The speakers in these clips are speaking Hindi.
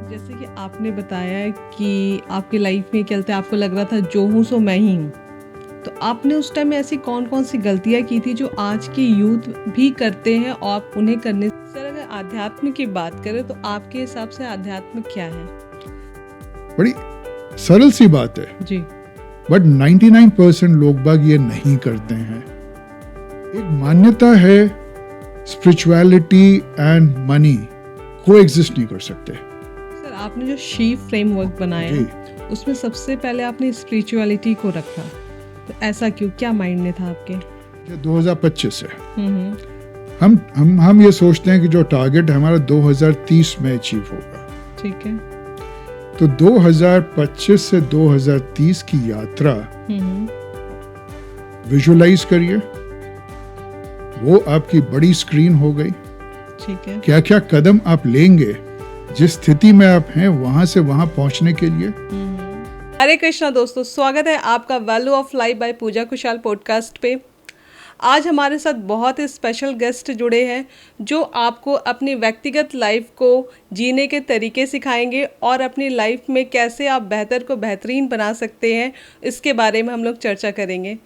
जैसे कि आपने बताया कि आपकी लाइफ में क्या आपको लग रहा था जो हूँ सो मैं ही हूँ, तो आपने उस टाइम में ऐसी कौन कौन सी गलतियाँ की थी जो आज के यूथ भी करते हैं और आप उन्हें करने। सर अगर आध्यात्म की बात करें तो आपके हिसाब से आध्यात्म क्या है? बड़ी सरल सी बात है जी। बट 99% लोग बाग ये नहीं करते हैं। एक मान्यता है स्पिरिचुअलिटी एंड मनी को एग्जिस्ट नहीं कर सकते। सर आपने जो शी फ्रेमवर्क बनाया उसमें सबसे पहले आपने स्पिरिचुअलिटी को रखा, तो ऐसा क्यों, क्या माइंड में था आपके? 2025 है हम ये सोचते हैं कि जो टारगेट हमारा 2030 में अचीव होगा। ठीक है। तो 2025 से 2030 की यात्रा विजुअलाइज करिए, वो आपकी बड़ी स्क्रीन हो गई। ठीक है। क्या क्या कदम आप लेंगे जिस स्थिति में आप हैं वहां से वहां पहुंचने के लिए। हरे कृष्णा दोस्तों, स्वागत है आपका value of life by Pooja Kushal podcast पे। आज हमारे साथ बहुत ही स्पेशल गेस्ट जुड़े हैं जो आपको अपनी व्यक्तिगत लाइफ को जीने के तरीके सिखाएंगे और अपनी लाइफ में कैसे आप बेहतर को बेहतरीन बना सकते हैं, इसके बारे में हम लोग चर्चा करेंगे।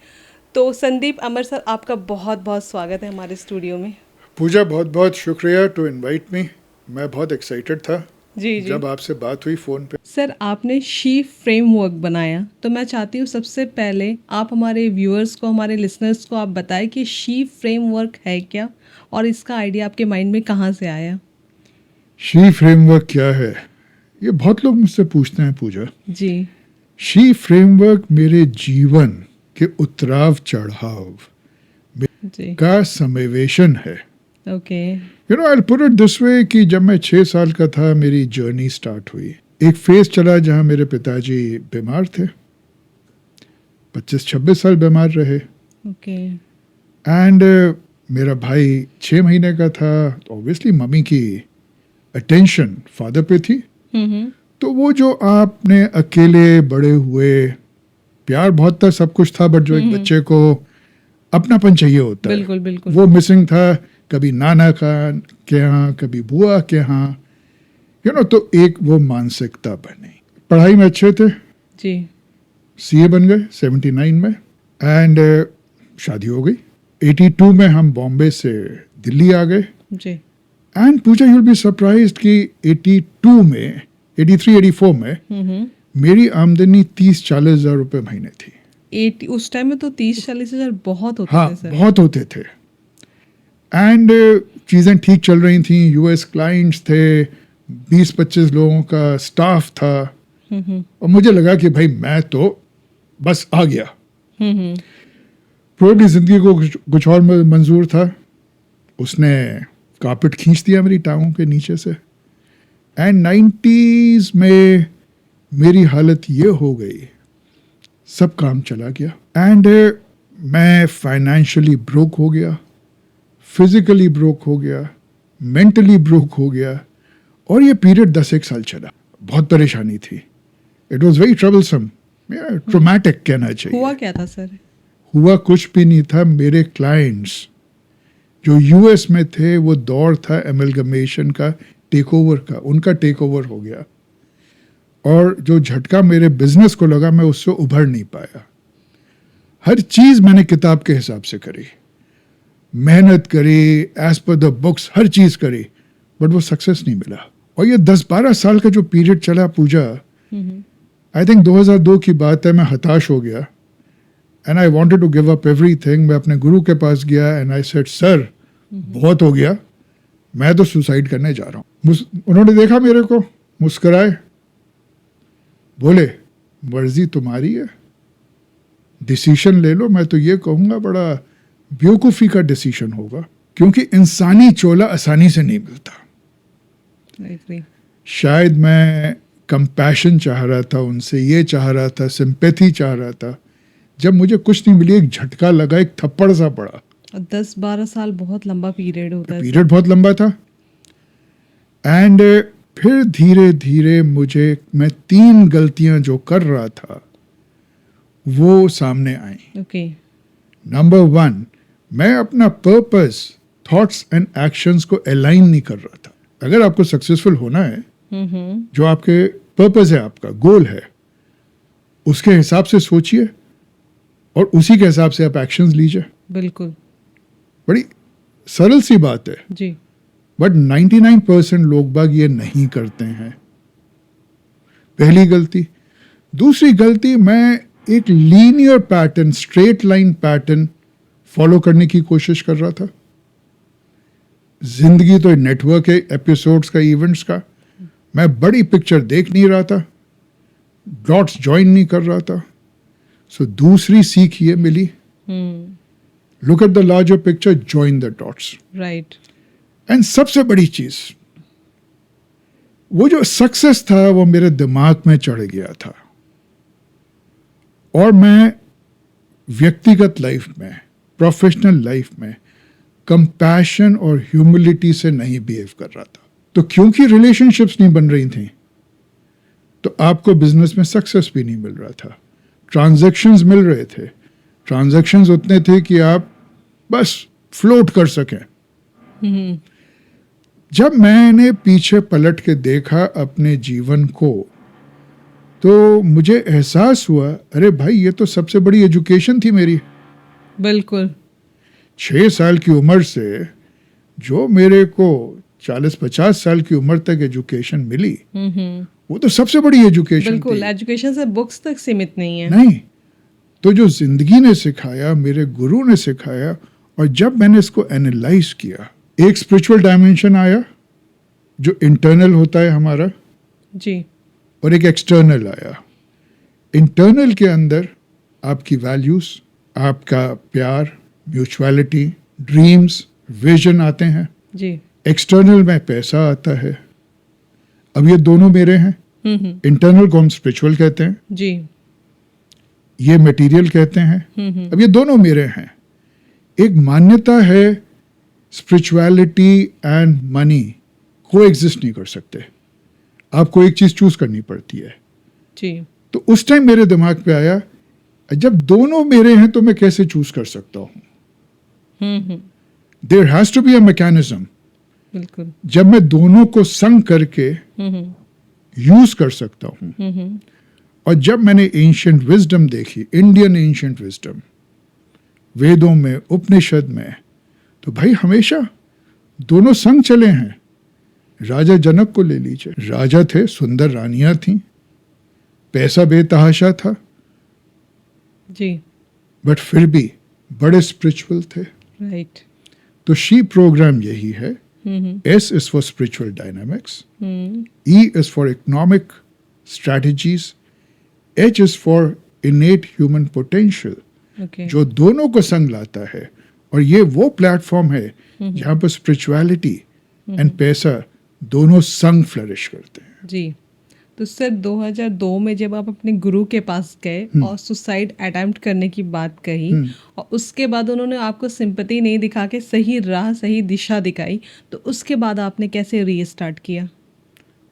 तो संदीप अमर सर, आपका बहुत बहुत स्वागत है हमारे स्टूडियो में। पूजा, बहुत बहुत शुक्रिया टू इनवाइट मी। मैं बहुत एक्साइटेड था जी जब आपसे बात हुई फ़ोन पे। सर आपने शी फ्रेमवर्क बनाया, तो मैं चाहती हूँ सबसे पहले आप हमारे व्यूअर्स को, हमारे लिसनर्स को आप बताएं कि शी फ्रेमवर्क है क्या और इसका आइडिया आपके माइंड में कहाँ से आया? शी फ्रेमवर्क क्या है, ये बहुत लोग मुझसे पूछते हैं पूजा जी। शी फ्रेमवर्क मेरे जीवन के उतराव चढ़ाव का समावेशन है। Okay. You know, I put it this way कि जब मैं 6 साल का था मेरी जर्नी स्टार्ट हुई। एक फेज चला जहां मेरे पिताजी बीमार थे, 25-26 साल बीमार रहे। ओके। एंड मेरा भाई 6 महीने का था। ऑब्वियसली मम्मी की अटेंशन फादर पे थी। तो वो जो आपने अकेले बड़े हुए, प्यार बहुत था, सब कुछ था, बट जो एक बच्चे को अपनापन चाहिए होता है, बिल्कुल बिल्कुल, वो मिसिंग था। कभी नाना के यहाँ, कभी बुआ के यहाँ, यू नो। तो एक वो मानसिकता बनी। पढ़ाई में अच्छे थे जी। सीए बन गए 79 में। एंड शादी हो गई 82 में। हम बॉम्बे से दिल्ली आ गए ji. And Pooja, you will be surprised कि 82 में, 83-84 में मेरी आमदनी 30-40 हज़ार रुपये महीने थी। उस टाइम में तो 30-40 हज़ार बहुत होते थे सर। बहुत होते थे। एंड चीज़ें ठीक चल रही थी, यूएस क्लाइंट्स थे, 20-25 लोगों का स्टाफ था। और मुझे लगा कि भाई मैं तो बस आ गया। प्रोबेबली जिंदगी को कुछ और मंजूर था। उसने कारपेट खींच दिया मेरी टांगों के नीचे से। एंड 90s में मेरी हालत ये हो गई, सब काम चला गया। एंड मैं फाइनेंशियली ब्रोक हो गया, फिजिकली ब्रोक हो गया, मेंटली ब्रोक हो गया। और ये पीरियड 10-1 साल चला। बहुत परेशानी थी। It was very troublesome, traumatic कहना चाहिए। हुआ क्या था सर? हुआ कुछ भी नहीं था। मेरे क्लाइंट्स जो यूएस में थे, वो दौर था एमलगमेशन का, टेक ओवर का, उनका टेक ओवर हो गया। और जो झटका मेरे बिजनेस को लगा, मैं उससे उभर नहीं पाया। हर चीज़ मैंने किताब के हिसाब से करी, मेहनत करी, एज पर द बुक्स, हर चीज़ करी, बट वो सक्सेस नहीं मिला। और ये 10-12 साल का जो पीरियड चला पूजा, आई थिंक 2002 की बात है, मैं हताश हो गया and I wanted to give up everything. मैं अपने गुरु के पास गया एंड आई सेड, सर बहुत हो गया, मैं तो सुसाइड करने जा रहा हूँ। उन्होंने देखा मेरे को, मुस्कुराए, बोले मर्जी तुम्हारी है, डिसीजन ले लो। मैं तो ये कहूँगा बड़ा बेवकूफ़ी का डिसीजन होगा, क्योंकि इंसानी चोला आसानी से नहीं मिलता। शायद मैं कंपैशन चाह रहा था उनसे, ये चाह रहा था, सिंपैथी चाह रहा था। जब मुझे कुछ नहीं मिली, एक झटका लगा, एक थप्पड़ सा पड़ा। 10-12 साल बहुत लंबा पीरियड होता है। पीरियड बहुत लंबा था। एंड फिर धीरे धीरे मैं 3 गलतियां जो कर रहा था वो सामने आई। ओके। नंबर 1, मैं अपना पर्पस, थॉट्स एंड एक्शंस को अलाइन नहीं कर रहा था। अगर आपको सक्सेसफुल होना है जो आपके पर्पस है, आपका गोल है, उसके हिसाब से सोचिए और उसी के हिसाब से आप एक्शंस लीजिए। बिल्कुल। बड़ी सरल सी बात है, जी। बट 99% लोग बाग ये नहीं करते हैं। पहली गलती। दूसरी गलती, मैं एक linear pattern, straight line pattern follow करने की कोशिश कर रहा था। जिंदगी तो नेटवर्क है एपिसोड्स का, इवेंट्स का। मैं बड़ी पिक्चर देख नहीं रहा था, डॉट्स ज्वाइन नहीं कर रहा था। सो दूसरी सीख ये मिली, look at the larger picture, join the dots. Right. And सबसे बड़ी चीज, वो जो सक्सेस था वो मेरे दिमाग में चढ़ गया था और मैं व्यक्तिगत लाइफ में, प्रोफेशनल लाइफ में कंपैशन और ह्यूमिलिटी से नहीं बिहेव कर रहा था। तो क्योंकि रिलेशनशिप्स नहीं बन रही थी तो आपको बिजनेस में सक्सेस भी नहीं मिल रहा था। ट्रांजैक्शंस मिल रहे थे, ट्रांजैक्शंस उतने थे कि आप बस फ्लोट कर सकें। जब मैंने पीछे पलट के देखा अपने जीवन को तो मुझे एहसास हुआ, अरे भाई ये तो सबसे बड़ी एजुकेशन थी मेरी। बिल्कुल। 6 साल की उम्र से जो मेरे को 40-50 साल की उम्र तक एजुकेशन मिली, वो तो सबसे बड़ी एजुकेशन बिल्कुल। थी। एजुकेशन से बुक्स तक सीमित नहीं है। नहीं, तो जो जिंदगी ने सिखाया, मेरे गुरु ने सिखाया, और जब मैंने इसको एनालाइज किया, एक स्पिरिचुअल डायमेंशन आया जो इंटरनल होता है हमारा, जी। और एक एक्सटर्नल आया। इंटरनल के अंदर आपकी वैल्यूज, आपका प्यार, म्यूचुअलिटी, ड्रीम्स, विजन आते हैं। जी। एक्सटर्नल में पैसा आता है। अब ये दोनों मेरे हैं। इंटरनल को हम स्पिरिचुअल कहते हैं, जी। ये मटेरियल कहते हैं। अब ये दोनों मेरे हैं। एक मान्यता है, स्पिरिचुअलिटी एंड मनी को एग्जिस्ट नहीं कर सकते, आपको एक चीज चूज करनी पड़ती है। जी। तो उस टाइम मेरे दिमाग पे आया, जब दोनों मेरे हैं तो मैं कैसे चूज कर सकता हूं? There has to be a mechanism. बिल्कुल। जब मैं दोनों को संग करके यूज कर सकता हूं। और जब मैंने एंशिएंट विजडम देखी, इंडियन एंशिएंट विजडम, वेदों में, उपनिषद में, तो भाई हमेशा दोनों संग चले हैं। राजा जनक को ले लीजिए, राजा थे, सुंदर रानियां थीं, पैसा बेतहाशा था, जी। बट फिर भी बड़े स्पिरिचुअल थे। राइट। तो शी प्रोग्राम यही है। S is for spiritual dynamics, E is for economic strategies, H is for innate human potential, okay. जो दोनों को संग लाता है। और ये वो प्लेटफॉर्म है जहाँ पर स्पिरिचुअलिटी एंड पैसा दोनों संग फ्लरिश करते हैं। जी। तो सर 2002 में जब आप अपने गुरु के पास गए और सुसाइड अटेम्प्ट करने की बात कही और उसके बाद उन्होंने आपको सिंपैथी नहीं दिखा के सही राह, सही दिशा दिखाई, तो उसके बाद आपने कैसे रीस्टार्ट किया?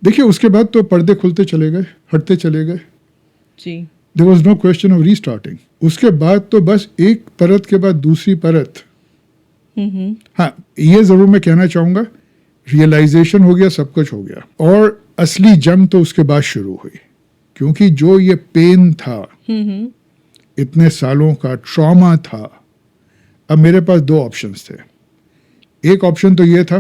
देखिए, उसके बाद तो पर्दे खुलते चले गए, हटते चले गए। जी। There was no question of restarting. उसके बाद तो बस एक परत के बाद दूसरी परत। हाँ, ये जरूर मैं कहना चाहूंगा, रियलाइजेशन हो गया, सब कुछ हो गया, और असली जंग तो उसके बाद शुरू हुई। क्योंकि जो ये पेन था, इतने सालों का ट्रॉमा था, अब मेरे पास 2 ऑप्शंस थे। एक ऑप्शन तो ये था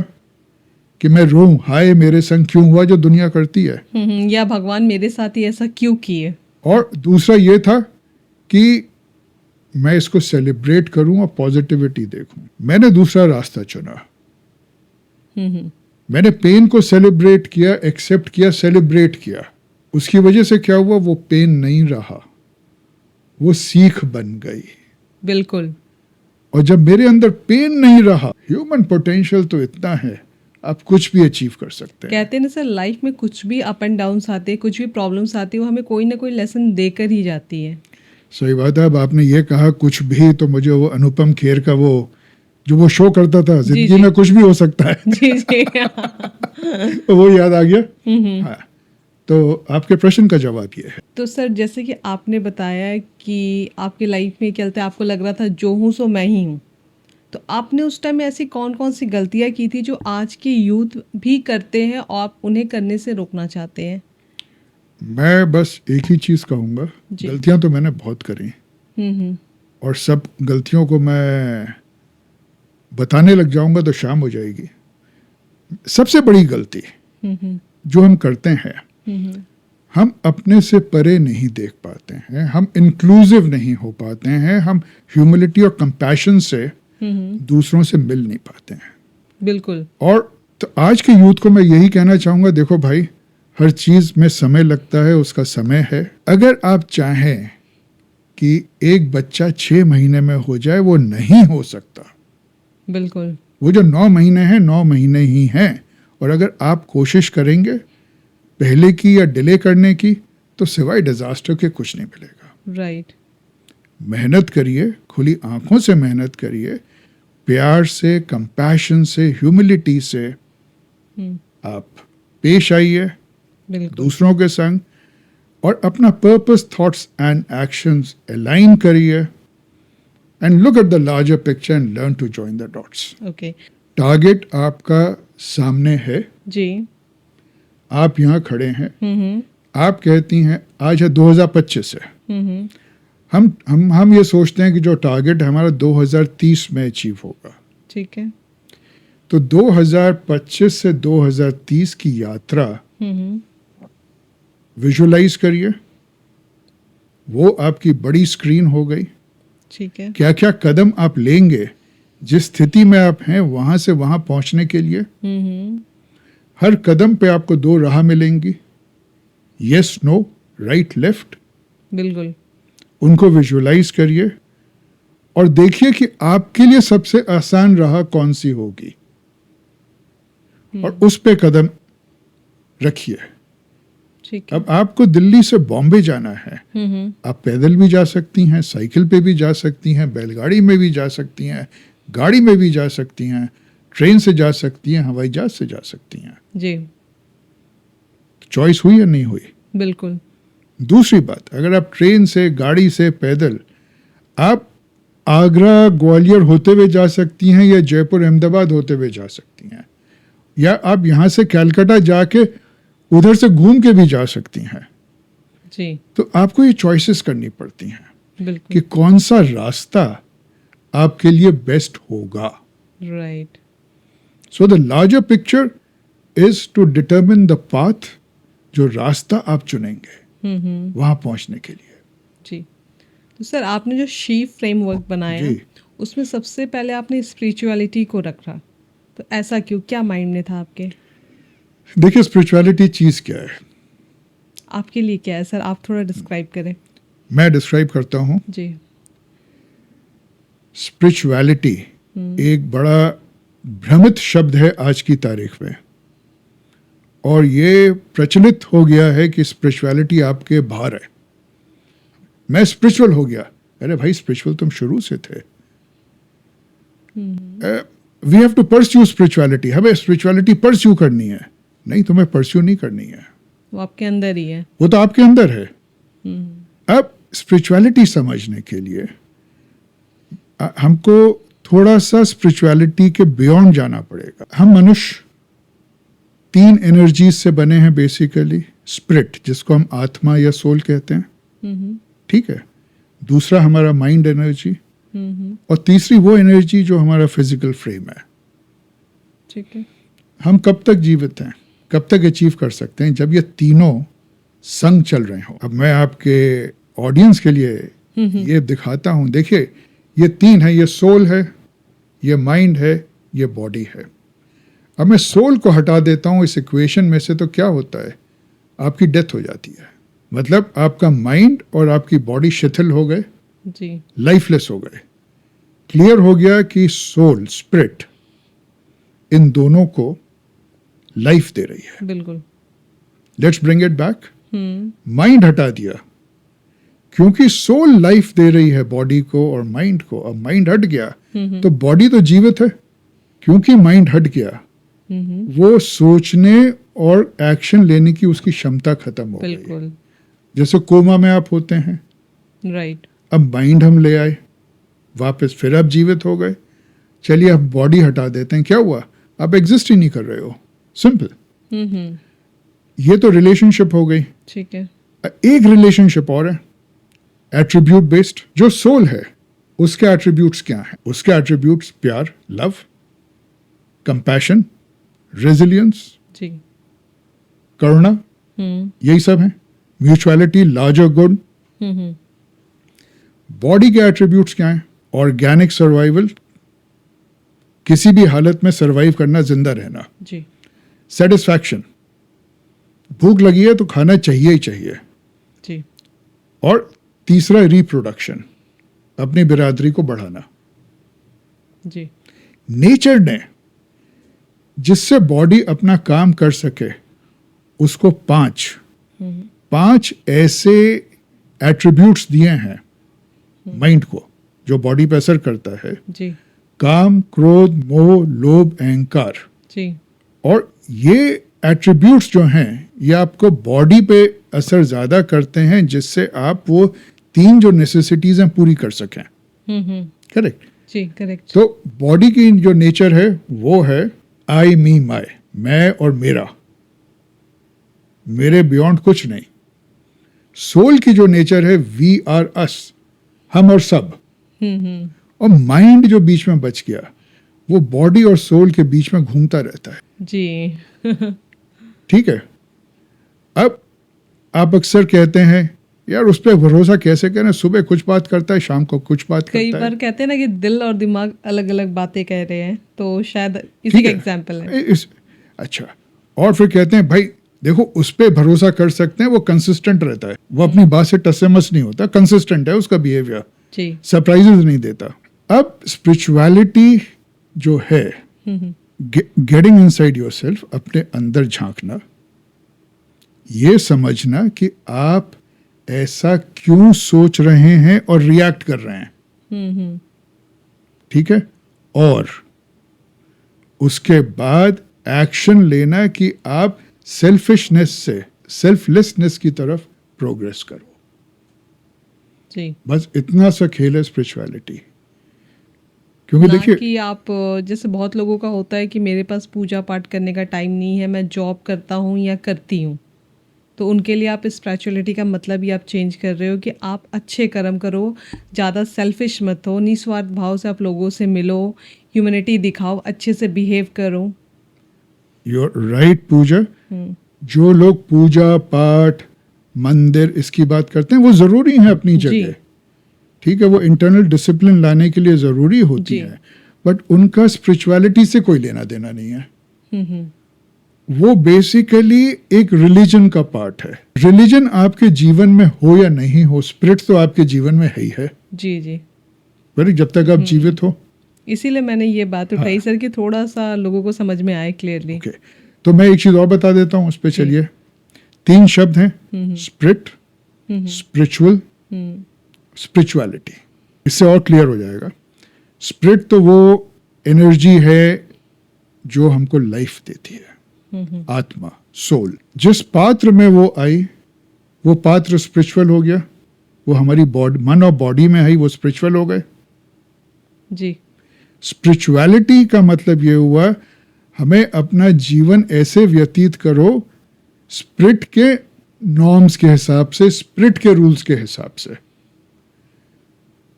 कि मैं रोऊं, हाय मेरे संग क्यों हुआ जो दुनिया करती है, या भगवान मेरे साथ ही ऐसा क्यों किए। और दूसरा ये था कि मैं इसको सेलिब्रेट करूं और पॉजिटिविटी देखूं। मैंने दूसरा रास्ता चुना। मैंने पेन को सेलिब्रेट किया, एक्सेप्ट किया, सेलिब्रेट किया। उसकी वजह से क्या हुआ, वो पेन नहीं रहा, वो सीख बन गई। बिल्कुल। और जब मेरे अंदर पेन नहीं रहा, ह्यूमन पोटेंशियल तो इतना है, आप कुछ भी अचीव कर सकते हैं। कहते हैं ना सर, लाइफ में कुछ भी अप एंड डाउन्स आते हैं, कुछ भी प्रॉब्लम्स आती है, वो हमें कोई ना कोई लेसन देकर ही जाती है। सही बात है। अब आपने ये कहा कुछ भी, तो मुझे वो अनुपम खेर का वो शो करता था, जिंदगी में कुछ भी हो सकता है, जी जी। तो वो याद आ गया। हाँ, तो आपके प्रश्न का जवाब ये है। तो सर जैसे कि आपने बताया कि आपकी लाइफ में क्या होता है, आपको लग रहा था जो हूँ सो मैं ही हूँ, तो आपने उस टाइम में ऐसी कौन कौन सी गलतियाँ की थी जो आज की यूथ भी करते हैं और आप उन्हें करने से रोकना चाहते हैं? मैं बस एक ही चीज़ कहूँगा, जी। गलतियाँ तो मैंने बहुत करी हम्म। और सब गलतियों को मैं बताने लग जाऊंगा तो शाम हो जाएगी। सबसे बड़ी गलती हम्म। जो हम करते हैं, हम्म। हम अपने से परे नहीं देख पाते हैं, हम इंक्लूसिव नहीं हो पाते हैं, हम ह्यूमिलिटी और कंपैशन से दूसरों से मिल नहीं पाते हैं। बिल्कुल। और तो आज के यूथ को मैं यही कहना चाहूँगा, देखो भाई, हर चीज़ में समय लगता है, उसका समय है। अगर आप चाहें कि एक बच्चा 6 महीने में हो जाए, वो नहीं हो सकता। बिल्कुल। वो जो 9 महीने हैं, 9 महीने ही हैं। और अगर आप कोशिश करेंगे पहले की या डिले करने की, तो सिवाय डिजास्टर के कुछ नहीं मिलेगा। राइट। मेहनत करिए, खुली आंखों से मेहनत करिए, प्यार से, कंपैशन से, ह्यूमिलिटी से आप पेश आइए बिल्कुल। दूसरों के संग, और अपना purpose, thoughts and actions align करिए and look at the larger picture and learn to join the dots. Okay. Target आपका सामने है, जी। आप यहाँ खड़े हैं, हम्म। आप कहती हैं आज है 2025 है, हम्म। हम ये सोचते हैं कि जो टारगेट हमारा 2030 में अचीव होगा। ठीक है। तो 2025 से 2030 की यात्रा हम्म। विजुलाइज करिए। वो आपकी बड़ी स्क्रीन हो गई। ठीक है। क्या क्या कदम आप लेंगे जिस स्थिति में आप हैं वहां से वहां पहुंचने के लिए। हम्म। हर कदम पे आपको 2 राह मिलेंगी, यस, नो, राइट, लेफ्ट। बिल्कुल। उनको विजुलाइज करिए और देखिए कि आपके लिए सबसे आसान राह कौन सी होगी और उस पे कदम रखिए। ठीक है। अब आपको दिल्ली से बॉम्बे जाना है, हम्म। आप पैदल भी जा सकती हैं, साइकिल पे भी जा सकती हैं, बैलगाड़ी में भी जा सकती हैं, गाड़ी में भी जा सकती हैं, ट्रेन से जा सकती हैं, हवाई जहाज से जा सकती हैं। जी। चॉइस हुई या नहीं हुई? बिल्कुल। दूसरी बात, अगर आप ट्रेन से, गाड़ी से, पैदल, आप आगरा, ग्वालियर होते हुए जा सकती हैं या जयपुर, अहमदाबाद होते हुए जा सकती हैं, या आप यहाँ से कलकत्ता जाके उधर से घूम के भी जा सकती हैं। जी। तो आपको ये चॉइसेस करनी पड़ती हैं बिल्कुल। कि कौन सा रास्ता आपके लिए बेस्ट होगा। Right. So the larger picture is to determine the path, जो रास्ता आप चुनेंगे वहां पहुंचने के लिए। जी। तो सर, आपने जो शी फ्रेमवर्क बनाया जी। उसमें सबसे पहले आपने स्पिरिचुअलिटी को रखा, तो ऐसा क्यों, क्या माइंड में था आपके? देखिए, स्पिरिचुअलिटी चीज़ क्या है, आपके लिए क्या है सर, आप थोड़ा डिस्क्राइब करें। मैं डिस्क्राइब करता हूँ। जी। स्पिरिचुअलिटी एक बड़ा भ्रमित शब्द है आज की तारीख में, और ये प्रचलित हो गया है कि स्पिरिचुअलिटी आपके बाहर है। मैं स्पिरिचुअल हो गया। अरे भाई, स्पिरिचुअल तुम शुरू से थे। We have to pursue spirituality, हमें स्पिरिचुअलिटी परस्यू करनी है। नहीं, तुम्हें परस्यू नहीं करनी है, वो आपके अंदर ही है। वो तो आपके अंदर है। अब स्पिरिचुअलिटी समझने के लिए हमको थोड़ा सा स्पिरिचुअलिटी के बियॉन्ड जाना पड़ेगा। हम मनुष्य 3 एनर्जीज से बने हैं बेसिकली। स्पिरिट, जिसको हम आत्मा या सोल कहते हैं, ठीक है। दूसरा हमारा माइंड एनर्जी, और तीसरी वो एनर्जी जो हमारा फिजिकल फ्रेम है। ठीक है। हम कब तक जीवित हैं, कब तक अचीव कर सकते हैं, जब ये तीनों संग चल रहे हो। अब मैं आपके ऑडियंस के लिए ये दिखाता हूं। देखिए, ये 3 है, ये सोल है, ये माइंड है, ये बॉडी है। अब मैं सोल को हटा देता हूं इस इक्वेशन में से, तो क्या होता है, आपकी डेथ हो जाती है। मतलब आपका माइंड और आपकी बॉडी शिथिल हो गए, जी। लाइफलेस हो गए। क्लियर हो गया कि सोल, स्पिरिट, इन दोनों को लाइफ दे रही है। बिल्कुल। Let's bring it back. Mind हटा दिया, क्योंकि सोल लाइफ दे रही है बॉडी को और माइंड को। अब माइंड हट गया तो बॉडी तो जीवित है, क्योंकि माइंड हट गया वो सोचने और एक्शन लेने की उसकी क्षमता खत्म हो गई। बिल्कुल। जैसे कोमा में आप होते हैं, राइट। अब माइंड हम ले आए वापस, फिर आप जीवित हो गए। चलिए आप बॉडी हटा देते हैं, क्या हुआ? आप एग्जिस्ट ही नहीं कर रहे हो। सिंपल। ये तो रिलेशनशिप हो गई। ठीक है। एक रिलेशनशिप और है, एट्रीब्यूट बेस्ड। जो सोल है उसके एट्रीब्यूट्स क्या हैं? उसके एट्रीब्यूट्स प्यार, लव, कंपैशन, रेजिलियंस, जी। करुणा, यही सब है। Mutuality, larger good. बॉडी के एट्रीब्यूट्स क्या हैं? ऑर्गेनिक सर्वाइवल, किसी भी हालत में सर्वाइव करना, जिंदा रहना। जी। सेटिस्फैक्शन, भूख लगी है तो खाना चाहिए ही चाहिए। जी। और तीसरा रिप्रोडक्शन, अपनी बिरादरी को बढ़ाना। जी। नेचर ने जिससे बॉडी अपना काम कर सके उसको पांच ऐसे एट्रीब्यूट्स दिए हैं माइंड को, जो बॉडी पे असर करता है। जी। काम, क्रोध, मोह, लोभ, अहंकार। जी। और ये एट्रीब्यूट्स जो हैं ये आपको बॉडी पे असर ज्यादा करते हैं, जिससे आप वो 3 जो नेसेसिटीज हैं पूरी कर सकें। करेक्ट? जी, करेक्ट। तो बॉडी की जो नेचर है वो है आई, मी, माय, मैं और मेरा, मेरे बियॉन्ड कुछ नहीं। सोल की जो नेचर है वी आर अस, हम और सब। और माइंड जो बीच में बच गया वो बॉडी और सोल के बीच में घूमता रहता है। जी। ठीक है। अब आप अक्सर कहते हैं यार उस पर भरोसा कैसे करें, सुबह कुछ बात करता है, शाम को कुछ बात कई करता है। बार कहते हैं ना कि दिल और दिमाग अलग अलग बातें कह रहे हैं, तो शायद इसी ठीक का है। एग्जाम्पल है। अच्छा, और फिर कहते हैं भाई देखो उस पर भरोसा कर सकते हैं, वो कंसिस्टेंट रहता है, वो अपनी बात से टसमस नहीं होता, कंसिस्टेंट है उसका बिहेवियर, जी। सरप्राइजेस नहीं देता। अब स्पिरिचुअलिटी जो है, गेटिंग इनसाइड योरसेल्फ, अपने अंदर झांकना, ये समझना कि आप ऐसा क्यों सोच रहे हैं और रिएक्ट कर रहे हैं। ठीक है। और उसके बाद एक्शन लेना कि आप सेल्फिशनेस से सेल्फलेसनेस की तरफ प्रोग्रेस करो। जी। बस इतना सा खेल है स्पिरिचुअलिटी। क्योंकि ना देखिए कि आप, जैसे बहुत लोगों का होता है कि मेरे पास पूजा पाठ करने का टाइम नहीं है, मैं जॉब करता हूँ या करती हूँ, तो उनके लिए आप स्पिरिचुअलिटी का मतलब ही आप चेंज कर रहे हो कि आप अच्छे कर्म करो, ज़्यादा सेल्फिश मत हो, निस्वार्थ भाव से आप लोगों से मिलो, ह्यूमैनिटी दिखाओ, अच्छे से बिहेव करो। योर राइट पूजा। जो लोग पूजा पाठ मंदिर इसकी बात करते हैं वो जरूरी है अपनी जगह, ठीक है, वो इंटरनल डिसिप्लिन लाने के लिए जरूरी होती है, बट उनका स्पिरिचुअलिटी से कोई लेना देना नहीं है। वो बेसिकली एक रिलीजन का पार्ट है। रिलीजन आपके जीवन में हो या नहीं हो, स्पिरिट तो आपके जीवन में है ही है। जी जी। बड़ी जब तक आप जीवित हो। इसीलिए मैंने ये बात उठाई सर कि थोड़ा सा लोगों को समझ में आए क्लियरली। ओके, तो मैं एक चीज और बता देता हूँ उस पर। चलिए, 3 शब्द हैं, स्पिरिट, स्पिरिचुअल, स्पिरिचुअलिटी। इससे और क्लियर हो जाएगा। स्पिरिट तो वो एनर्जी है जो हमको लाइफ देती है, आत्मा, सोल। जिस पात्र में वो आई वो पात्र स्पिरिचुअल हो गया, वो हमारी बॉडी, मन और बॉडी में आई, वो स्पिरिचुअल हो गए। जी। स्पिरिचुअलिटी का मतलब ये हुआ हमें अपना जीवन ऐसे व्यतीत करो स्पिरिट के नॉर्म्स के हिसाब से, स्पिरिट के रूल्स के हिसाब से।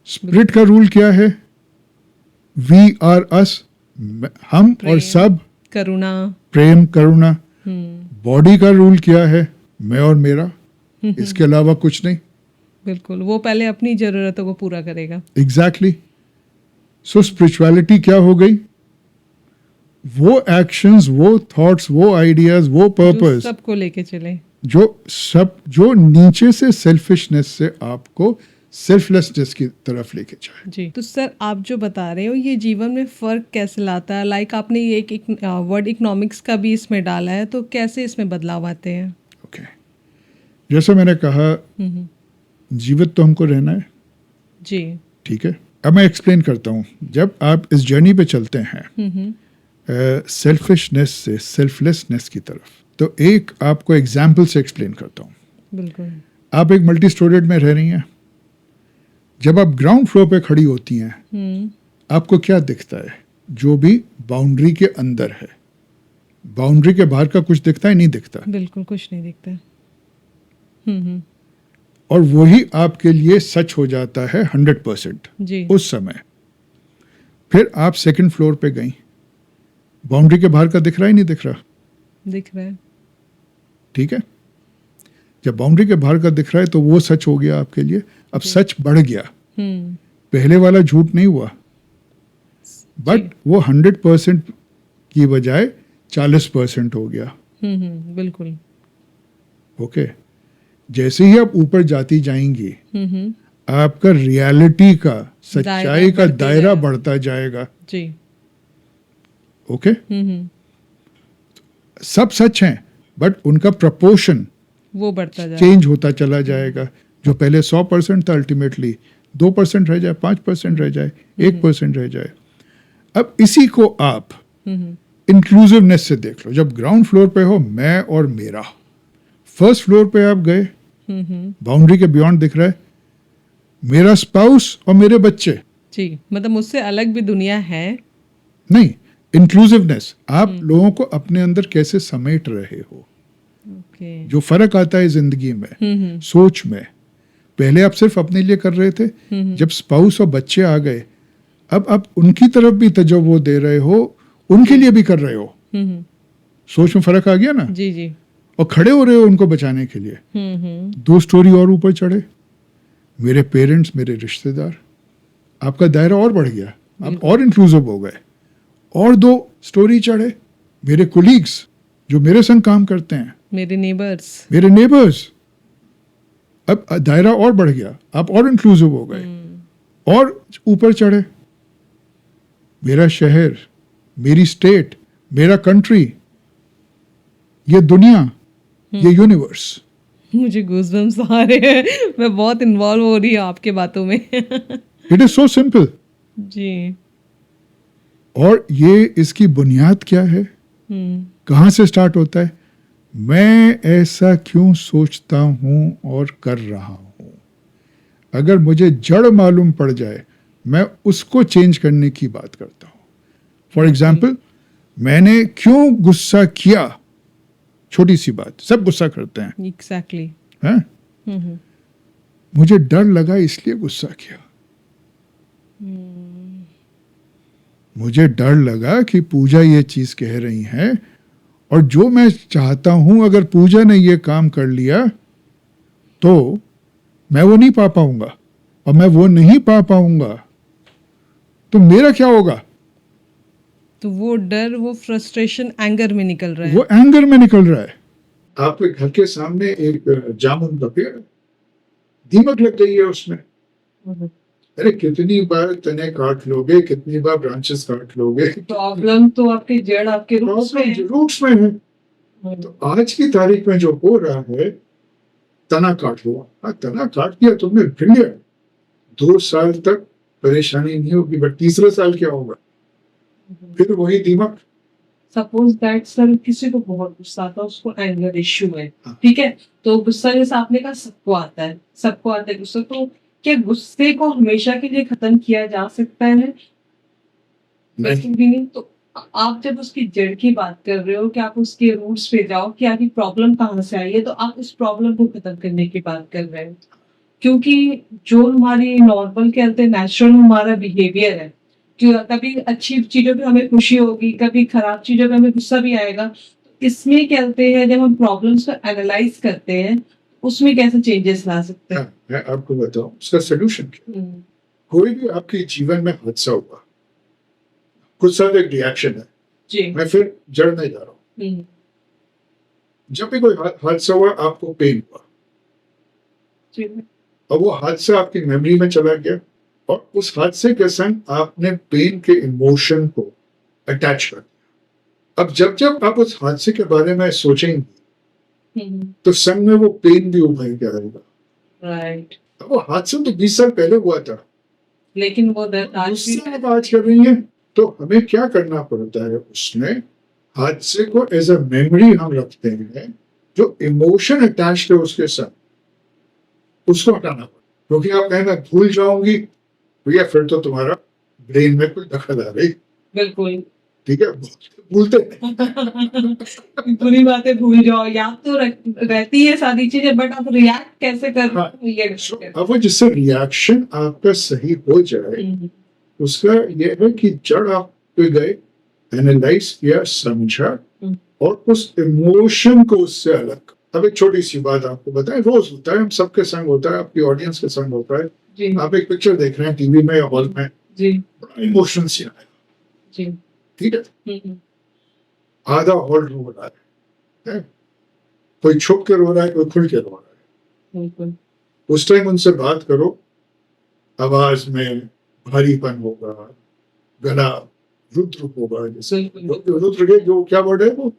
स्पिरिट का रूल क्या है? वी आर अस, हम और सब, करुणा, प्रेम, करुणा। बॉडी का रूल क्या है? मैं और मेरा, इसके अलावा कुछ नहीं। बिल्कुल, वो पहले अपनी जरूरतों को पूरा करेगा। एग्जैक्टली। सो स्पिरिचुअलिटी क्या हो गई? वो एक्शंस, वो थॉट्स, वो आइडियाज, वो पर्पस सबको लेके चले, जो नीचे से सेल्फिशनेस से आपको सेल्फलेसनेस की तरफ लेके जाए। जी। तो सर आप जो बता रहे हो ये जीवन में फ़र्क कैसे लाता है? लाइक आपने ये एक वर्ड इकोनॉमिक्स का भी इसमें डाला है, तो कैसे इसमें बदलाव आते हैं? ओके, जैसे मैंने कहा जीवित तो हमको रहना है। जी। ठीक है, अब मैं एक्सप्लेन करता हूँ। जब आप इस जर्नी पे चलते हैं सेल्फिशनेस से सेल्फलेसनेस की तरफ, तो एक आपको एग्जाम्पल से एक्सप्लेन करता हूँ। बिल्कुल। आप एक मल्टी स्टोरेड में रह रही हैं। जब आप ग्राउंड फ्लोर पे खड़ी होती हैं आपको क्या दिखता है? जो भी बाउंड्री के अंदर है। बाउंड्री के बाहर का कुछ दिखता है? नहीं दिखता। बिल्कुल कुछ नहीं दिखता। और वही आपके लिए सच हो जाता है 100% जी। उस समय। फिर आप सेकंड फ्लोर पे गई, बाउंड्री के बाहर का दिख रहा है? नहीं दिख रहा? दिख रहा है। ठीक है, जब बाउंड्री के बाहर का दिख रहा है तो वो सच हो गया आपके लिए। अब सच बढ़ गया, पहले वाला झूठ नहीं हुआ, बट वो 100% की बजाय 40% हो गया। बिल्कुल। ओके, जैसे ही आप ऊपर जाती जाएंगी आपका रियलिटी का, सच्चाई का दायरा बढ़ता जाएगा। जी। ओके, सब सच हैं बट उनका प्रपोर्शन वो बढ़ता जाएगा, चेंज होता चला जाएगा। जो पहले 100% था अल्टीमेटली 2% रह जाए, 5% रह जाए, 1% रह जाए। अब इसी को आप इंक्लूसिवनेस से देख लो। जब ग्राउंड फ्लोर पे हो मैं और मेरा, फर्स्ट फ्लोर पे आप गए, बाउंड्री के बियॉन्ड दिख रहा है मेरा स्पाउस और मेरे बच्चे। जी, मतलब मुझसे अलग भी दुनिया है। नहीं, इंक्लूसिवनेस, आप लोगों को अपने अंदर कैसे समेट रहे हो। ओके। जो फर्क आता है जिंदगी में, सोच में। पहले आप सिर्फ अपने लिए कर रहे थे, जब स्पाउस और बच्चे आ गए अब आप उनकी तरफ भी तजव्वो दे रहे हो, उनके लिए भी कर रहे हो। सोच में फर्क आ गया ना। जी जी। और खड़े हो रहे हो उनको बचाने के लिए। 2 स्टोरी और ऊपर चढ़े, मेरे पेरेंट्स, मेरे रिश्तेदार, आपका दायरा और बढ़ गया, आप और इंक्लूसिव हो गए। और 2 स्टोरी चढ़े, मेरे कोलीग्स जो मेरे संग काम करते हैं, मेरे नेबर्स, मेरे नेबर्स, अब दायरा और बढ़ गया, आप और इंक्लूसिव हो गए। और ऊपर चढ़े, मेरा शहर, मेरी स्टेट, मेरा कंट्री, ये दुनिया, ये यूनिवर्स। मुझे गूज़बम्स आ रहे हैं, मैं बहुत इन्वॉल्व हो रही हूँ आपके बातों में। It is so simple. जी। और ये इसकी बुनियाद क्या है, कहाँ से स्टार्ट होता है? मैं ऐसा क्यों सोचता हूँ और कर रहा हूँ। अगर मुझे जड़ मालूम पड़ जाए, मैं उसको चेंज करने की बात करता हूँ। फॉर एग्जाम्पल, मैंने क्यों गुस्सा किया, छोटी सी बात, सब गुस्सा करते हैं। एग्जैक्टली। हैं? मुझे डर लगा इसलिए गुस्सा किया। मुझे डर लगा कि पूजा ये चीज कह रही है और जो मैं चाहता हूं अगर पूजा ने ये काम कर लिया तो मैं वो नहीं पा पाऊंगा, और मैं वो नहीं पा पाऊंगा तो मेरा क्या होगा। तो वो डर, वो फ्रस्ट्रेशन एंगर में निकल रहा है। वो एंगर में निकल रहा है। आपके घर के सामने एक जामुन का पेड़, दीमक लग गई है उसमें। अरे कितनी बार तने काट लोगे, कितनी बार ब्रांचेस काट लोगे। प्रॉब्लम तो आपके जड़, आपके रूट्स में है। रूट्स में है। तो आज की तारीख में जो हो रहा है, तना काट हुआ, हाँ तना काट दिया तुमने, ब्रिलियंट, 2 साल तक परेशानी नहीं होगी, बट तीसरा साल क्या होगा, फिर वही दीमक। सपोज दैट सर किसी को बहुत गुस्सा आता है, उसको एंगर इश्यू है, ठीक है, तो गुस्सा जैसे आपने कहा सबको आता है, सबको आता है गुस्सा, तो क्या गुस्से को हमेशा के लिए खत्म किया जा सकता है? नहीं। तो आप जब उसकी जड़ की बात कर रहे हो कि आप उसके रूट्स पे जाओ कि आपकी प्रॉब्लम कहाँ से आई है, तो आप उस प्रॉब्लम को खत्म करने की बात कर रहे हो। क्योंकि जो हमारी नॉर्मल कहते हैं नेचुरल हमारा बिहेवियर है कि कभी अच्छी चीजों पे हमें खुशी होगी, कभी खराब चीजों पे हमें गुस्सा भी आएगा। इसमें कहते हैं जब हम प्रॉब्लम्स को एनालाइज करते हैं उसमें कैसे चेंजेस ला सकते हैं। मैं आपको बताऊं उसका सोल्यूशन क्या। कोई भी आपके जीवन में हादसा हुआ, कुछ साथ एक रिएक्शन है जी। मैं फिर जड़ नहीं जा रहा हूँ। जब भी कोई हादसा हुआ, आपको पेन हुआ जी। और वो हादसा आपकी मेमोरी में चला गया, और उस हादसे के संग आपने पेन के इमोशन को अटैच कर दिया। अब जब जब आप उस हादसे के बारे में सोचेंगे तो संग में वो पेन भी उभर के आएगा। राइट। वो हादसा तो 20 साल पहले हुआ था, लेकिन वो दर्द आज भी आप आज कर रही है। तो हमें क्या करना पड़ता है, उसमें हादसे को एज अ मेमोरी हम रखते हैं, जो इमोशन अटैच्ड है उसके साथ उसको हटाना पड़ता। क्योंकि आप कहें मैं भूल जाऊंगी, भैया फिर तो तुम्हारा ब्रेन में कोई दखल आ गई, बिल्कुल। ठीक है, भूलते नहीं। बुरी बातें भूल जाओ, याद तो रहती है सारी चीजें, बट आप रिएक्ट कैसे कर हाँ, ये अब वो जिससे रिएक्शन आपका सही हो जाए, उसका ये है कि जड़ आप पे गए, एनालाइज किया, समझा, और उस इमोशन को उससे अलग। अब एक छोटी सी बात आपको बताएं, रोज होता है, हम सबके संग होता है, आपकी ऑडियंस के संग होता है। जी आप एक पिक्चर देख रहे हैं टीवी में या हॉल में, जी बड़ा इमोशन से आया, जी। ठीक है, आधा हॉल रो रहा है, कोई छुप के रो रहा है, कोई खुल के रो रहा है। बिल्कुल। उस टाइम उनसे बात करो, आवाज में भारीपन होगा, गला रुद्र होगा, जैसे रुद्र के जो क्या वर्ड है वो,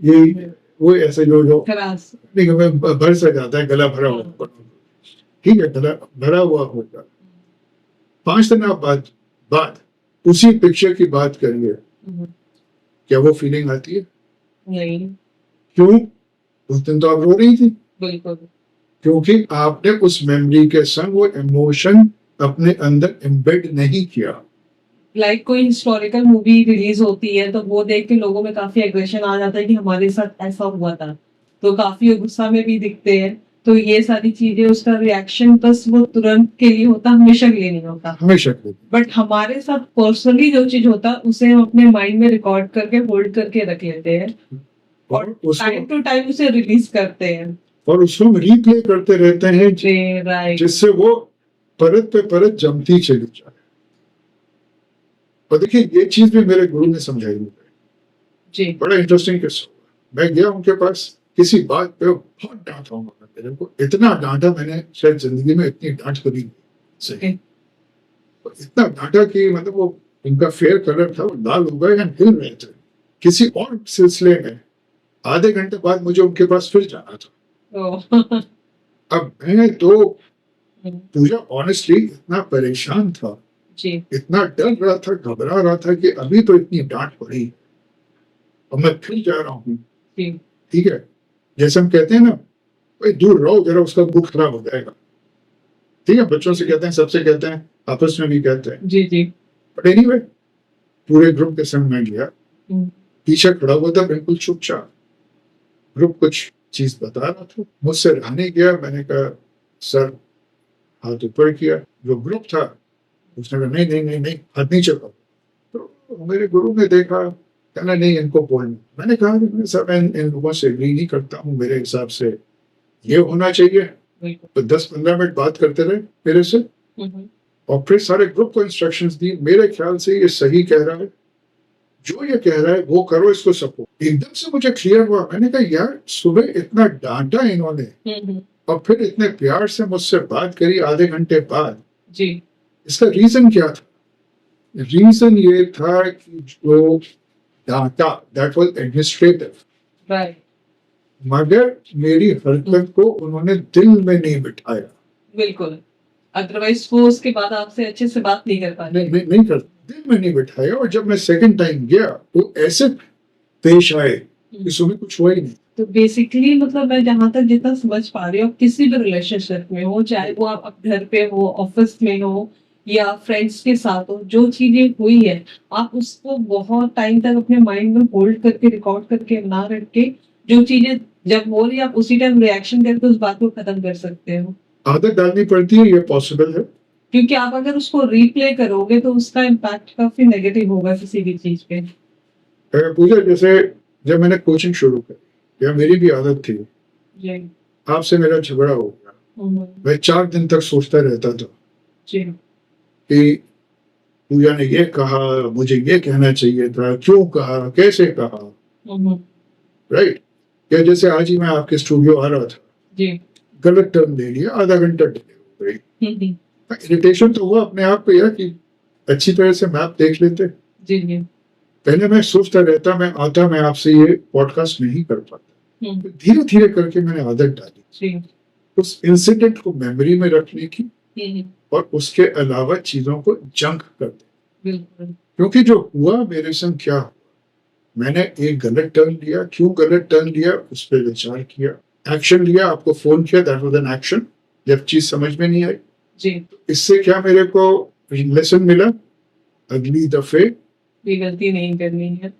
ये वो ऐसे जो खरास। नहीं हमें भर सा जाता है, गला भरा हुआ, ठीक है, गला भरा हुआ होगा। 5 दिन आप बाद उसी पिक्चर की बात करिए, क्या वो फीलिंग आती है? नहीं। क्यों? उस दिन तो आप रो रही थी, बिल्कुल। क्योंकि आपने उस मेमोरी के संग वो इमोशन अपने अंदर एम्बेड नहीं किया। लाइक कोई हिस्टोरिकल मूवी रिलीज होती है तो वो देख के लोगों में काफी एग्रेशन आ जाता है कि हमारे साथ ऐसा हुआ था, तो काफी गुस्सा में भी दिखते हैं। तो ये सारी चीजें, उसका रिएक्शन बस वो तुरंत के लिए होता, हमेशा के लिए नहीं होता। हमेशा के लिए। बट हमारे साथ पर्सनली जो चीज होता है उसे हम अपने माइंड में रिकॉर्ड करके होल्ड करके रख लेते हैं और टाइम टू टाइम उसे रिलीज करते हैं और उसको हम रीप्ले करते रहते हैं, राइट। जिससे वो परत पे परत जमती चली जाए। और देखिए, ये चीज भी मेरे गुरु ने समझाई मुझे, जी। बड़ा इंटरेस्टिंग किस्सा। मैं गया उनके पास, किसी बात पे बहुत डांटा उन्होंने मेरे को, इतना डांटा मैंने शायद जिंदगी में इतनी डांट कभी नहीं सही। इतना डांटा कि मतलब वो उनका फेयर कलर था, वो लाल हो गए, हिल रहे थे। किसी और सिलसिले में आधे घंटे बाद मुझे उनके पास फिर जाना था। अब मैं तो पूजा ऑनेस्टली इतना परेशान था जी। इतना डर रहा था, घबरा रहा था कि अभी तो इतनी डांट पड़ी और मैं फिर जा रहा हूँ, ठीक है, जैसे हम कहते हैं ना, भाई दूर रहो जरा, उसका मुंह खराब हो जाएगा, ठीक है, बच्चों से कहते हैं, सबसे कहते हैं, आपस में भी कहते हैं। जी जी। बट एनीवे, पूरे ग्रुप के संग में गया, पीछे खड़ा हुआ था बिल्कुल चुपचाप, ग्रुप कुछ चीज बता रहा था, मुझसे रहा नहीं गया। मैंने कहा सर, हाथ ऊपर किया, जो ग्रुप था उसने कहा नहीं नहीं नहीं नहीं, हाथ नहीं चला। तो मेरे गुरु ने देखा, कहना नहीं इनको बोलना। मैंने कहा सर, मैं इन लोगों से एग्री नहीं करता हूँ, मेरे हिसाब से ये होना चाहिए। तो 10-15 मिनट बात करते रहे मेरे से, और फिर सारे ग्रुप को इंस्ट्रक्शंस दी। मेरे ख्याल से ये सही कह रहा है, जो ये कह रहा है वो करो, इसको सपोर्ट। एकदम से मुझे क्लियर हुआ, मैंने कहा यार, सुबह इतना डांटा इन्होंने और फिर इतने प्यार से मुझसे बात करी आधे घंटे बाद जी, इसका रीजन क्या था? रीजन ये था कि जो data, that was administrative, right, मगर मेरी हरकत को उन्होंने दिल में नहीं बिठाया। बिल्कुल, अदरवाइज वो उसके बाद आपसे अच्छे से बात नहीं कर पाते। नहीं कर, दिल में नहीं बिठाया। और जब मैं सेकंड टाइम गया तो ऐसे पेश आए कि सुबह कुछ हुआ ही नहीं। तो बेसिकली मतलब मैं जहाँ तक जितना समझ पा रही हूँ, किसी भी रिलेशनशिप में हो, चाहे वो आप घर पे हो, ऑफिस में हो या फ्रेंड्स के साथ हो, जो चीजें हुई है आप उसको बहुत टाइम तक अपने माइंड में होल्ड करके, रिकॉर्ड करके ना रख के, जो चीजें जब हो रही है आप उसी टाइम रिएक्शन करके उस बात को खत्म कर सकते हो। आदत डालनी पड़ती है, ये पॉसिबल है, क्योंकि आप अगर उसको रिप्ले करोगे तो उसका इम्पैक्ट काफी नेगेटिव होगा किसी भी चीज पे। पूजा, जैसे जब मैंने कोचिंग शुरू करी, या मेरी भी आदत थी, जी। आपसे मेरा झगड़ा हो गया, मैं 4 दिन तक सोचता रहता था जी। कि पूजा ने ये कहा, मुझे ये कहना चाहिए था, क्यों कहा, कैसे कहा, राइट। या जैसे आज ही मैं आपके स्टूडियो आ रहा था जी, गलत टर्न ले लिया, आधा घंटा डिले हो गई। इरिटेशन तो हुआ अपने आप पे यार कि अच्छी तरह से मैप देख लेते। जी जी। पहले मैं सोचता रहता, मैं आता, मैं आपसे ये पॉडकास्ट नहीं कर पाता। धीरे धीरे करके मैंने आदत डाली उस इंसिडेंट को मेमोरी में रखने की और उसके अलावा चीजों को जंक कर दे। क्योंकि जो हुआ मेरे संग क्या हुआ, मैंने एक गलत टर्न लिया, क्यों गलत टर्न लिया उस पर विचार किया, एक्शन लिया, आपको फोन किया, दैट वाज एन एक्शन। जब चीज समझ में नहीं आई जी, इससे क्या मेरे को लेसन मिला, अगली दफे ये गलती नहीं करनी है।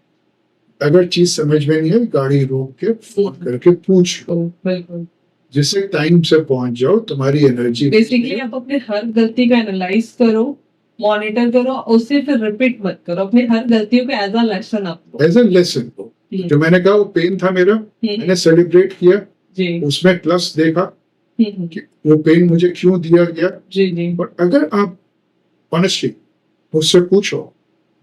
अगर चीज समझ में नहीं है, गाड़ी रोक के फोन करके पूछ लो, बिल्कुल। जिससे टाइम से पहुंच जाओ, तुम्हारी एनर्जी बेसिकली आप अपने हर गलती का एनालाइज करो, मॉनिटर करो, उससे फिर रिपीट मत करो। अपनी हर गलतियों को एज अ लेसन आप लो। एज अ लेसन लो। जो मैंने कहा वो पेन था मेरा, मैंने सेलिब्रेट किया, जी उसमें प्लस देखा हम्म, कि वो पेन मुझे क्यों दिया गया। जी जी और अगर आप ऑनेस्टली मुझसे पूछो,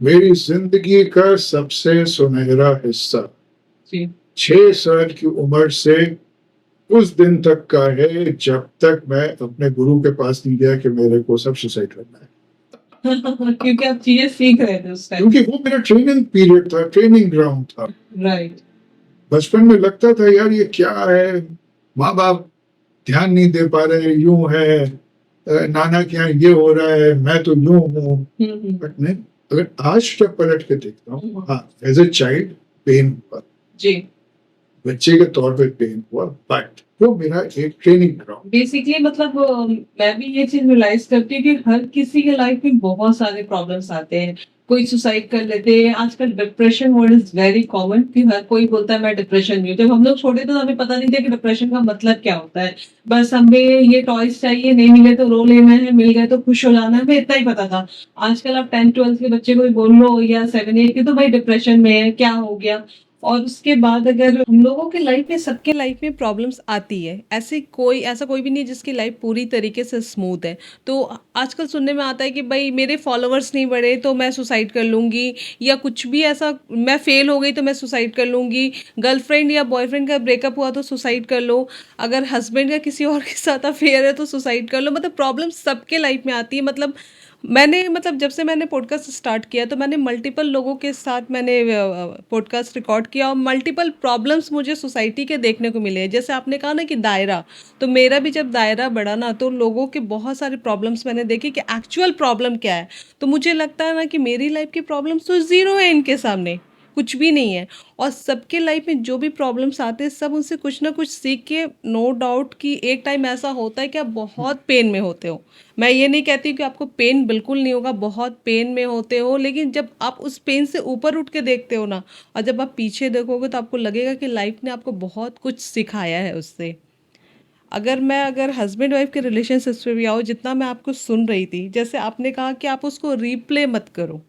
मेरी जिंदगी का सबसे सुनहरा हिस्सा जी 6 साल की उम्र से उस दिन तक का है जब तक मैं अपने गुरु के पास नहीं गया कि मेरे को सब सुसाइड करना है। क्योंकि आप चीजें सीख रहे थे उस टाइम। क्योंकि वो मेरा ट्रेनिंग पीरियड था, ट्रेनिंग ग्राउंड था। राइट। बचपन में लगता था यार ये क्या है, माँ बाप ध्यान नहीं दे पा रहे, यूं है, नाना के यहाँ ये हो रहा है, मैं तो यूं हूँ। बट नहीं, अगर आज जब पलट के देखता हूँ, हाँ एज ए चाइल्ड पेन हुआ, जी बच्चे के तौर पे पेन हुआ, बट वो मेरा एक ट्रेनिंग ग्राउंड। बेसिकली मतलब मैं भी ये चीज रियलाइज करती हूँ कि हर किसी के लाइफ में बहुत सारे प्रॉब्लम्स आते हैं। कोई सुसाइड कर लेते हैं। आजकल depression word is very common कि हर कोई बोलता है मैं डिप्रेशन में हूँ। जब हम लोग छोटे थे तो हमें पता नहीं था कि डिप्रेशन का मतलब क्या होता है। बस हमें ये टॉयज चाहिए, नहीं मिले तो रो लेना है, मिल गए तो खुश हो जाना है, हमें इतना ही पता था। आजकल आप 10th 12th के बच्चे को भी बोल लो या 7 8 के, तो भाई डिप्रेशन में है, क्या हो गया। और उसके बाद अगर हम लोगों के लाइफ में, सबके लाइफ में प्रॉब्लम्स आती है। ऐसा कोई भी नहीं जिसकी लाइफ पूरी तरीके से स्मूथ है। तो आजकल सुनने में आता है कि भाई मेरे फॉलोअर्स नहीं बढ़े तो मैं सुसाइड कर लूँगी, या कुछ भी ऐसा, मैं फेल हो गई तो मैं सुसाइड कर लूँगी, गर्लफ्रेंड या बॉयफ्रेंड का ब्रेकअप हुआ तो सुसाइड कर लो, अगर हस्बैंड या किसी और के साथ अफेयर है तो सुसाइड कर लो। मतलब प्रॉब्लम सबके लाइफ में आती है। मतलब जब से मैंने पॉडकास्ट स्टार्ट किया तो मैंने मल्टीपल लोगों के साथ मैंने पॉडकास्ट रिकॉर्ड किया, और मल्टीपल प्रॉब्लम्स मुझे सोसाइटी के देखने को मिले हैं। जैसे आपने कहा ना कि दायरा, तो मेरा भी जब दायरा बढ़ा ना, तो लोगों के बहुत सारे प्रॉब्लम्स मैंने देखे कि एक्चुअल प्रॉब्लम क्या है। तो मुझे लगता है ना कि मेरी लाइफ की प्रॉब्लम्स तो ज़ीरो है इनके सामने, कुछ भी नहीं है। और सबके लाइफ में जो भी प्रॉब्लम्स आते हैं, सब उनसे कुछ ना कुछ सीख के, नो डाउट कि एक टाइम ऐसा होता है कि आप बहुत पेन में होते हो। मैं ये नहीं कहती कि आपको पेन बिल्कुल नहीं होगा, बहुत पेन में होते हो, लेकिन जब आप उस पेन से ऊपर उठ के देखते हो ना, और जब आप पीछे देखोगे तो आपको लगेगा कि लाइफ ने आपको बहुत कुछ सिखाया है उससे। अगर हस्बैंड वाइफ के रिलेशनशिप पे भी आओ, जितना मैं आपको सुन रही थी, जैसे आपने कहा कि आप उसको रीप्ले मत करो।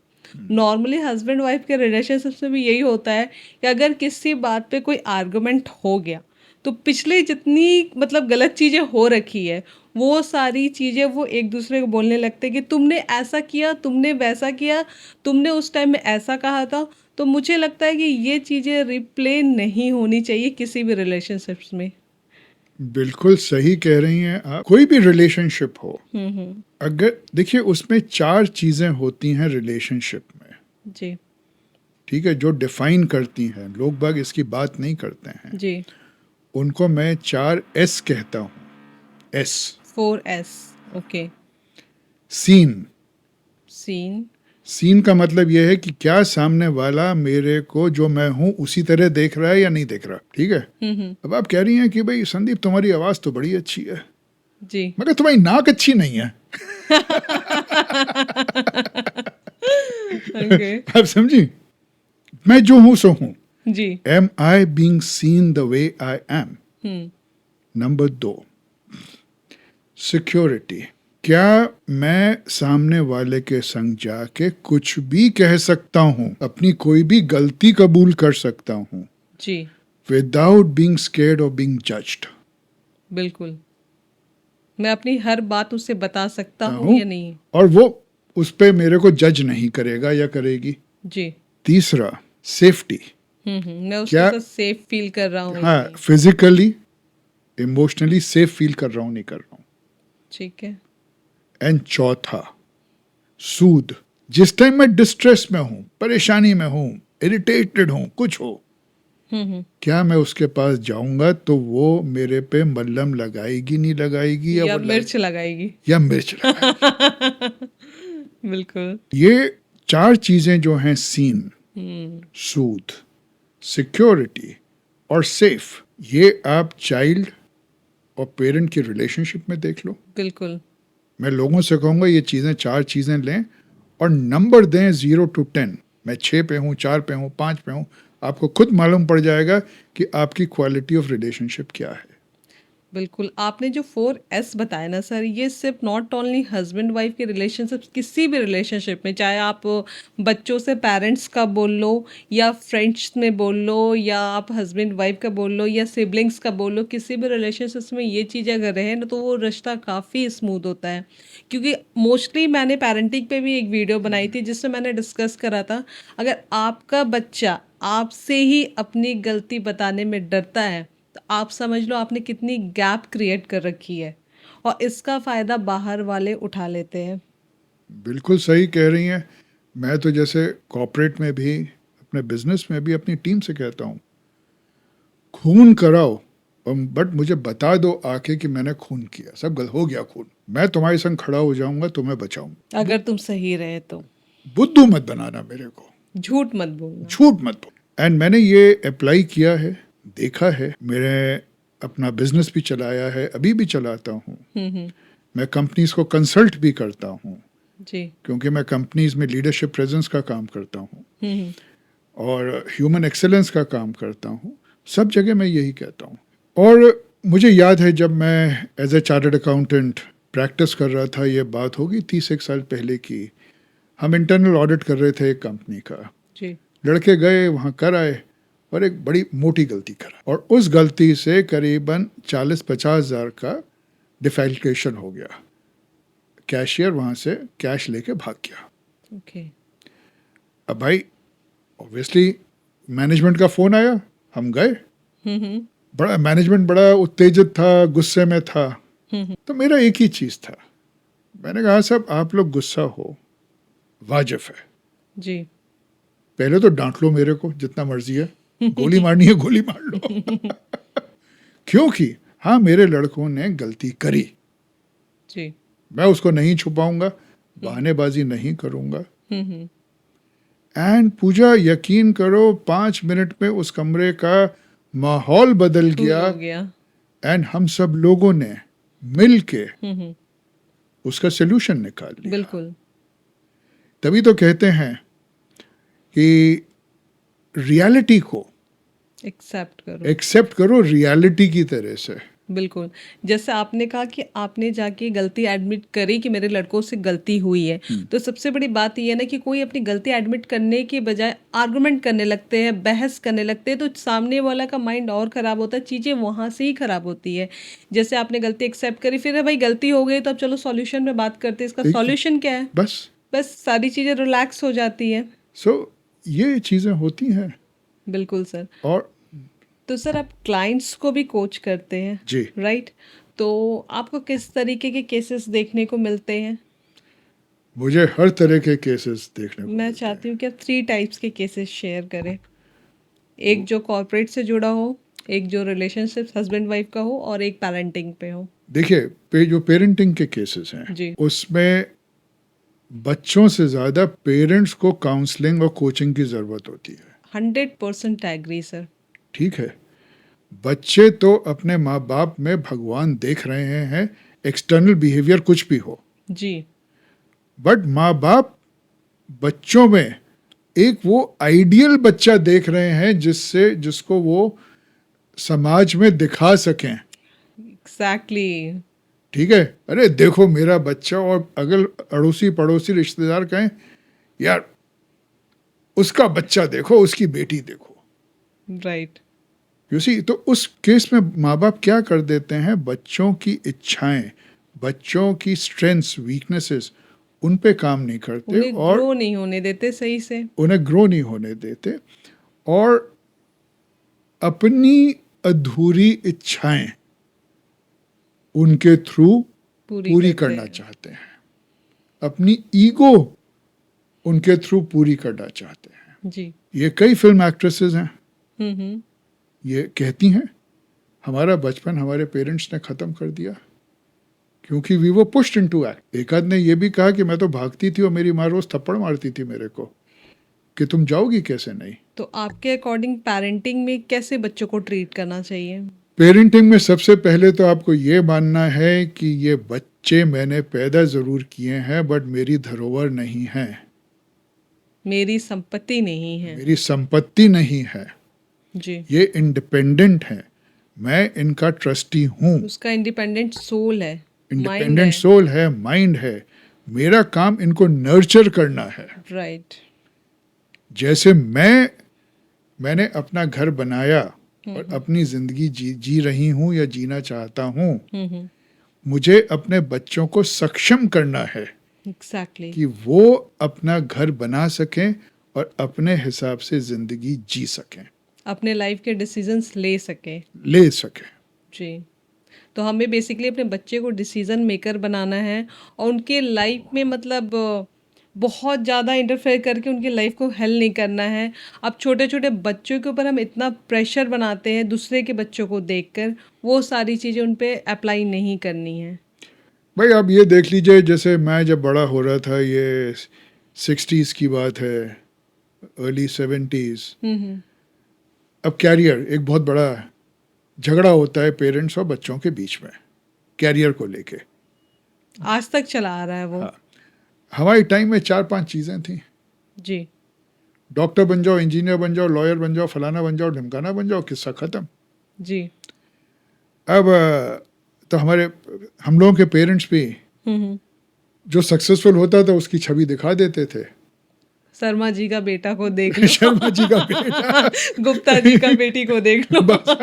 नॉर्मली हस्बैंड वाइफ के रिलेशनशिप में भी यही होता है कि अगर किसी बात पे कोई आर्गुमेंट हो गया, तो पिछले जितनी मतलब गलत चीज़ें हो रखी है, वो सारी चीज़ें वो एक दूसरे को बोलने लगते कि तुमने ऐसा किया, तुमने वैसा किया, तुमने उस टाइम में ऐसा कहा था। तो मुझे लगता है कि ये चीज़ें रिप्ले नहीं होनी चाहिए किसी भी रिलेशनशिप्स में। बिल्कुल सही कह रही हैं आप। कोई भी रिलेशनशिप हो, अगर देखिए उसमें 4 चीजें होती हैं रिलेशनशिप में, जी ठीक है, जो डिफाइन करती हैं। लोग बाग इसकी बात नहीं करते हैं। जी उनको मैं 4 एस कहता हूँ। S, 4S। Okay. Seen. Seen. Seen का मतलब यह है कि क्या सामने वाला मेरे को जो मैं हूं उसी तरह देख रहा है या नहीं देख रहा, ठीक है। अब आप कह रही हैं कि भाई संदीप तुम्हारी आवाज तो बड़ी अच्छी है, जी मगर तुम्हारी नाक अच्छी नहीं है। ओके। आप समझी, मैं जो हूं सो हूं। जी am I being seen the way I am. Number 2, security. क्या मैं सामने वाले के संग जाके कुछ भी कह सकता हूं, अपनी कोई भी गलती कबूल कर सकता हूं, जी विदाउट बीइंग स्केर्ड और बीइंग जज्ड। बिल्कुल। मैं अपनी हर बात उसे बता सकता हूँ हूं या नहीं। और वो उस पे मेरे को जज नहीं करेगा या करेगी। जी तीसरा, सेफ्टी। मैं उसके क्या, साथ सेफ फील कर रहा हूँ या हाँ, नहीं। फिजिकली इमोशनली सेफ फील कर रहा हूं नहीं कर रहा हूं। ठीक है। एंड चौथा, सूद। जिस टाइम मैं डिस्ट्रेस में हूं, परेशानी में हूं, इरिटेटेड हूं, कुछ हो, क्या मैं उसके पास जाऊंगा तो वो मेरे पे मल्लम लगाएगी नहीं लगाएगी, या वो मिर्च लगाएगी। या मिर्च लगाएगी। बिल्कुल। ये 4 चीजें जो हैं, सीन, सूद, सिक्योरिटी और सेफ, ये आप चाइल्ड और पेरेंट की रिलेशनशिप में देख लो। बिल्कुल। मैं लोगों से कहूंगा ये चीजें 4 चीजें लें और नंबर दें 0 to 10। मैं 6 पे हूँ, 4 पे हूँ, 5 पे हूँ, आपको खुद मालूम पड़ जाएगा कि आपकी क्वालिटी ऑफ रिलेशनशिप क्या है। बिल्कुल, आपने जो 4S बताया ना सर, ये सिर्फ नॉट ओनली हस्बैंड वाइफ के रिलेशनशिप, किसी भी रिलेशनशिप में, चाहे आप बच्चों से पेरेंट्स का बोल लो, या फ्रेंड्स में बोल लो, या आप हस्बैंड वाइफ का बोल लो, या सिबलिंग्स का बोल लो, किसी भी रिलेशनशिप्स में ये चीज़ें अगर रहे ना तो वो रिश्ता काफ़ी स्मूथ होता है। क्योंकि मोस्टली मैंने पेरेंटिंग पे भी एक वीडियो बनाई थी जिसमें मैंने डिस्कस करा था, अगर आपका बच्चा आपसे ही अपनी गलती बताने में डरता है तो आप समझ लो आपने कितनी गैप क्रिएट कर रखी है, और इसका फ़ायदा बाहर वाले उठा लेते हैं। बिल्कुल सही कह रही हैं। मैं तो जैसे कॉर्पोरेट में भी, अपने बिजनेस में भी अपनी टीम से कहता हूँ, खून कराओ, बट मुझे बता दो आके कि मैंने खून किया, सब गल हो गया खून, मैं तुम्हारे संग खड़ा हो जाऊंगा, तुम्हें बचाऊंगा। अगर तुम सही रहे तो बुद्धू मत बनाना मेरे को, झूठ मत बोलना। झूठ मत बोल। एंड मैंने ये अप्लाई किया है, देखा है, मेरे अपना बिजनेस भी चलाया है, अभी भी चलाता हूँ। हम्म। मैं कंपनीज को कंसल्ट भी करता हूँ, जी। क्योंकि मैं कंपनीज में लीडरशिप प्रेजेंस का काम करता हूँ हम्म। और ह्यूमन एक्सेलेंस का काम करता हूँ। सब जगह मैं यही कहता हूँ। और मुझे याद है जब मैं as a chartered accountant practice कर रहा था, ये बात होगी 31 साल पहले की, हम इंटरनल ऑडिट कर रहे थे एक कंपनी का। जी। लड़के गए वहाँ कर आए और एक बड़ी मोटी गलती करा, और उस गलती से करीबन 40-50 हज़ार का डिफेल्केशन हो गया। कैशियर वहाँ से कैश लेके भाग गया। ओके। अब भाई ऑब्वियसली मैनेजमेंट का फ़ोन आया, हम गए। हम्म। बड़ा मैनेजमेंट बड़ा उत्तेजित था, गुस्से में था। तो मेरा एक ही चीज़ था, मैंने कहा साहब आप लोग गुस्सा हो, वाजिब है, जी। पहले तो डांट लो मेरे को जितना मर्जी है, गोली मारनी है गोली मार लो। क्योंकि हाँ, मेरे लड़कों ने गलती करी, जी। मैं उसको नहीं छुपाऊंगा, बहानेबाजी नहीं करूंगा। हम्म। एंड पूजा, यकीन करो 5 मिनट में उस कमरे का माहौल बदल कूल गया। हो गया। एंड हम सब लोगों ने मिल के हम्म। उसका सोल्यूशन निकाल लिया। बिल्कुल। तभी तो कहते हैं कि रियलिटी को एक्सेप्ट करो। एक्सेप्ट करो रियलिटी की तरह से। बिल्कुल। जैसे आपने कहा कि आपने जाके गलती एडमिट करी कि मेरे लड़कों से गलती हुई है, तो सबसे बड़ी बात ये है ना कि कोई अपनी गलती एडमिट करने के बजाय आर्गुमेंट करने लगते हैं, बहस करने लगते हैं, तो सामने वाला का माइंड और ख़राब होता है, चीज़ें वहाँ से ही ख़राब होती है। जैसे आपने गलती एक्सेप्ट करी, फिर है भाई गलती हो गई तो अब चलो सॉल्यूशन में बात करते हैं, इसका ठीक है। सॉल्यूशन क्या है, बस बस सारी चीज़ें रिलैक्स हो जाती है। ये चीज़ें होती हैं। बिल्कुल सर। और तो सर आप क्लाइंट्स को भी कोच करते हैं, जी, राइट? तो आपको किस तरीके के केसेस देखने को मिलते हैं? मुझे हर तरह के केसेस देखने को मैं मिलते चाहती हैं। हूँ कि आप 3 टाइप्स के केसेस शेयर करें। एक जो कॉर्पोरेट से जुड़ा हो, एक जो रिलेशनशिप हस्बैंड वाइफ का हो, और एक पेरेंटिंग पे हो। देखिए, जो पेरेंटिंग के केसेस हैं जी। उसमें बच्चों से ज़्यादा पेरेंट्स को काउंसलिंग और कोचिंग की ज़रूरत होती है। 100% एग्री सर। ठीक है, बच्चे तो अपने माँ बाप में भगवान देख रहे हैं, एक्सटर्नल बिहेवियर कुछ भी हो, जी। बट माँ बाप बच्चों में एक वो आइडियल बच्चा देख रहे हैं जिसको वो समाज में दिखा सकें। एग्जैक्टली। ठीक है, अरे देखो मेरा बच्चा, और अगर अड़ोसी पड़ोसी रिश्तेदार कहें यार उसका बच्चा देखो, उसकी बेटी देखो, राइट। You see. तो उस केस में माँ बाप क्या कर देते हैं, बच्चों की इच्छाएं, बच्चों की स्ट्रेंथ्स, वीकनेसेस, उन पे काम नहीं करते उन्हें और ग्रो नहीं होने देते सही से। उन्हें ग्रो नहीं होने देते, और अपनी अधूरी इच्छाएं उनके थ्रू पूरी करते करना हैं। चाहते हैं, अपनी ईगो उनके थ्रू पूरी करना चाहते हैं। जी। ये कई फिल्म एक्ट्रेसेस हैं, हम्म। ये कहती हैं हमारा बचपन हमारे पेरेंट्स ने ख़त्म कर दिया क्योंकि वी वो पुश्ड इनटू एक्ट। एक आध ने ये भी कहा कि मैं तो भागती थी और मेरी माँ रोज़ थप्पड़ मारती थी मेरे को कि तुम जाओगी कैसे नहीं। तो आपके अकॉर्डिंग पेरेंटिंग में कैसे बच्चों को ट्रीट करना चाहिए? पेरेंटिंग में सबसे पहले तो आपको ये मानना है कि ये बच्चे मैंने पैदा ज़रूर किए हैं बट मेरी धरोहर नहीं हैं। मेरी संपत्ति नहीं है। मेरी संपत्ति नहीं है, जी, ये इंडिपेंडेंट है, मैं इनका ट्रस्टी हूँ, उसका इंडिपेंडेंट सोल है, माइंड इंडिपेंडेंट है। सोल है, माइंड है, मेरा काम इनको नर्चर करना है। राइट। जैसे मैंने अपना घर बनाया और अपनी जिंदगी जी रही हूँ या जीना चाहता हूँ, मुझे अपने बच्चों को सक्षम करना है एग्जैक्टली। कि वो अपना घर बना सकें और अपने हिसाब से जिंदगी जी सकें, अपने लाइफ के डिसीजंस ले सके। ले सकें। जी, तो हमें बेसिकली अपने बच्चे को डिसीजन मेकर बनाना है और उनके लाइफ में मतलब बहुत ज़्यादा इंटरफेयर करके उनकी लाइफ को हेल्प नहीं करना है। अब छोटे छोटे बच्चों के ऊपर हम इतना प्रेशर बनाते हैं दूसरे के बच्चों को देखकर, वो सारी चीज़ें उन पे अप्लाई नहीं करनी है। भाई आप ये देख लीजिए, जैसे मैं जब बड़ा हो रहा था, ये 60s की बात है, अर्ली 70s, अब कैरियर एक बहुत बड़ा झगड़ा होता है पेरेंट्स और बच्चों के बीच में, कैरियर को लेके। आज तक चला आ रहा है वो। हाँ। हमारे टाइम में 4-5 चीज़ें थी, जी, डॉक्टर बन जाओ, इंजीनियर बन जाओ, लॉयर बन जाओ, फलाना बन जाओ, ढिमकाना बन जाओ, किस्सा ख़त्म। जी। अब तो हम लोगों के पेरेंट्स भी जो सक्सेसफुल होता था उसकी छवि दिखा देते थे। शर्मा जी का बेटा को देख लो, शर्मा जी का बेटा, गुप्ता जी का बेटी को देख लो। बस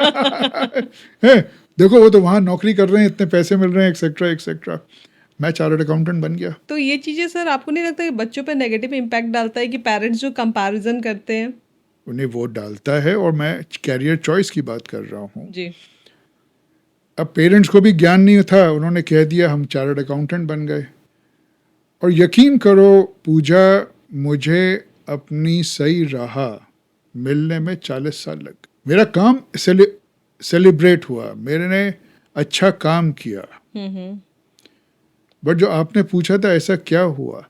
है, देखो वो तो वहाँ नौकरी कर रहे हैं, इतने पैसे मिल रहे हैं, एक्सेट्रा एक्सेट्रा। मैं चार्टर्ड अकाउंटेंट बन गया। तो ये चीज़ें सर आपको नहीं लगता कि बच्चों पे नेगेटिव इम्पैक्ट डालता है कि पेरेंट्स जो कंपैरिजन करते हैं? उन्हें वो डालता है, और मैं कैरियर चॉइस की बात कर रहा हूँ। जी, अब पेरेंट्स को भी ज्ञान नहीं था, उन्होंने कह दिया, हम चार्टर्ड अकाउंटेंट बन गए। और यकीन करो पूजा, मुझे अपनी सही राह मिलने में 40 साल लग गए। मेरा काम सेलिब्रेट हुआ, मैंने अच्छा काम किया। बट जो आपने पूछा था ऐसा क्या हुआ,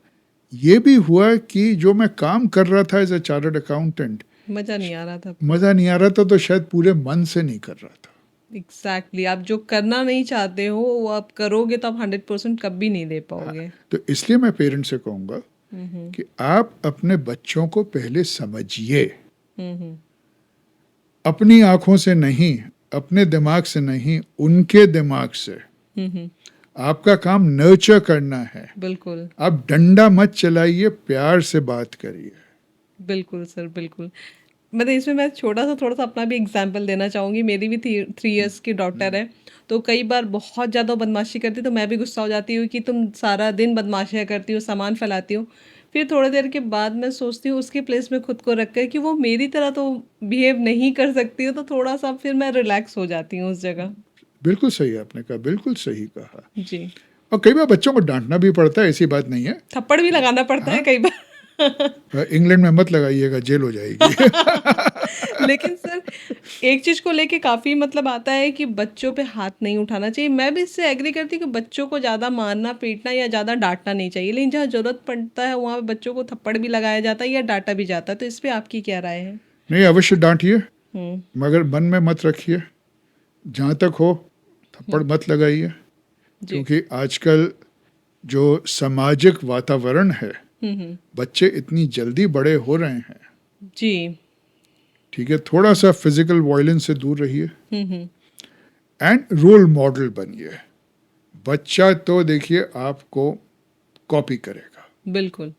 ये भी हुआ कि जो मैं काम कर रहा था एज ए चार्टर्ड अकाउंटेंट, मज़ा नहीं आ रहा था। मज़ा नहीं आ रहा था, तो शायद पूरे मन से नहीं कर रहा था। एग्जैक्टली, आप जो करना नहीं चाहते हो वो आप करोगे तो आप 100% कभी नहीं दे पाओगे। तो इसलिए मैं पेरेंट्स से कहूँगा कि आप अपने बच्चों को पहले समझिए, अपनी आंखों से नहीं, अपने दिमाग से नहीं, उनके दिमाग से। आपका काम नर्चर करना है। बिल्कुल, आप डंडा मत चलाइए, प्यार से बात करिए। बिल्कुल सर, बिल्कुल। मतलब इसमें मैं थोड़ा सा अपना भी एग्जाम्पल देना चाहूँगी। मेरी भी 3 इयर्स की डॉटर है, तो कई बार बहुत ज़्यादा बदमाशी करती तो मैं भी गुस्सा हो जाती हूँ कि तुम सारा दिन बदमाशियाँ करती हो, सामान फैलाती हो। फिर थोड़ी देर के बाद मैं सोचती हूँ उसके प्लेस में खुद को रख कर कि वो मेरी तरह तो बिहेव नहीं कर सकती हो, तो थोड़ा सा फिर मैं रिलैक्स हो जाती हूँ उस जगह। बिल्कुल सही आपने कहा, बिल्कुल सही कहा। जी, और कई बार बच्चों को डांटना भी पड़ता है, ऐसी बात नहीं है। थप्पड़ भी लगाना पड़ता है कई बार। इंग्लैंड में मत लगाइएगा, जेल हो जाएगी। लेकिन सर एक चीज़ को लेके काफ़ी मतलब आता है कि बच्चों पे हाथ नहीं उठाना चाहिए। मैं भी इससे एग्री करती हूँ कि बच्चों को ज़्यादा मारना पीटना या ज़्यादा डांटना नहीं चाहिए, लेकिन जहाँ ज़रूरत पड़ता है वहाँ पे बच्चों को थप्पड़ भी लगाया जाता है या डांटा भी जाता है। तो इस पर आपकी क्या राय है? नहीं, अवश्य डांटिए, मगर मन में मत रखिए। जहाँ तक हो थप्पड़ मत लगाइए, क्योंकि आजकल जो सामाजिक वातावरण है, बच्चे इतनी जल्दी बड़े हो रहे हैं। जी, ठीक है, थोड़ा सा फिजिकल वायलेंस से दूर रहिए एंड रोल मॉडल बनिए। बच्चा तो देखिए आपको कॉपी करेगा। बिल्कुल।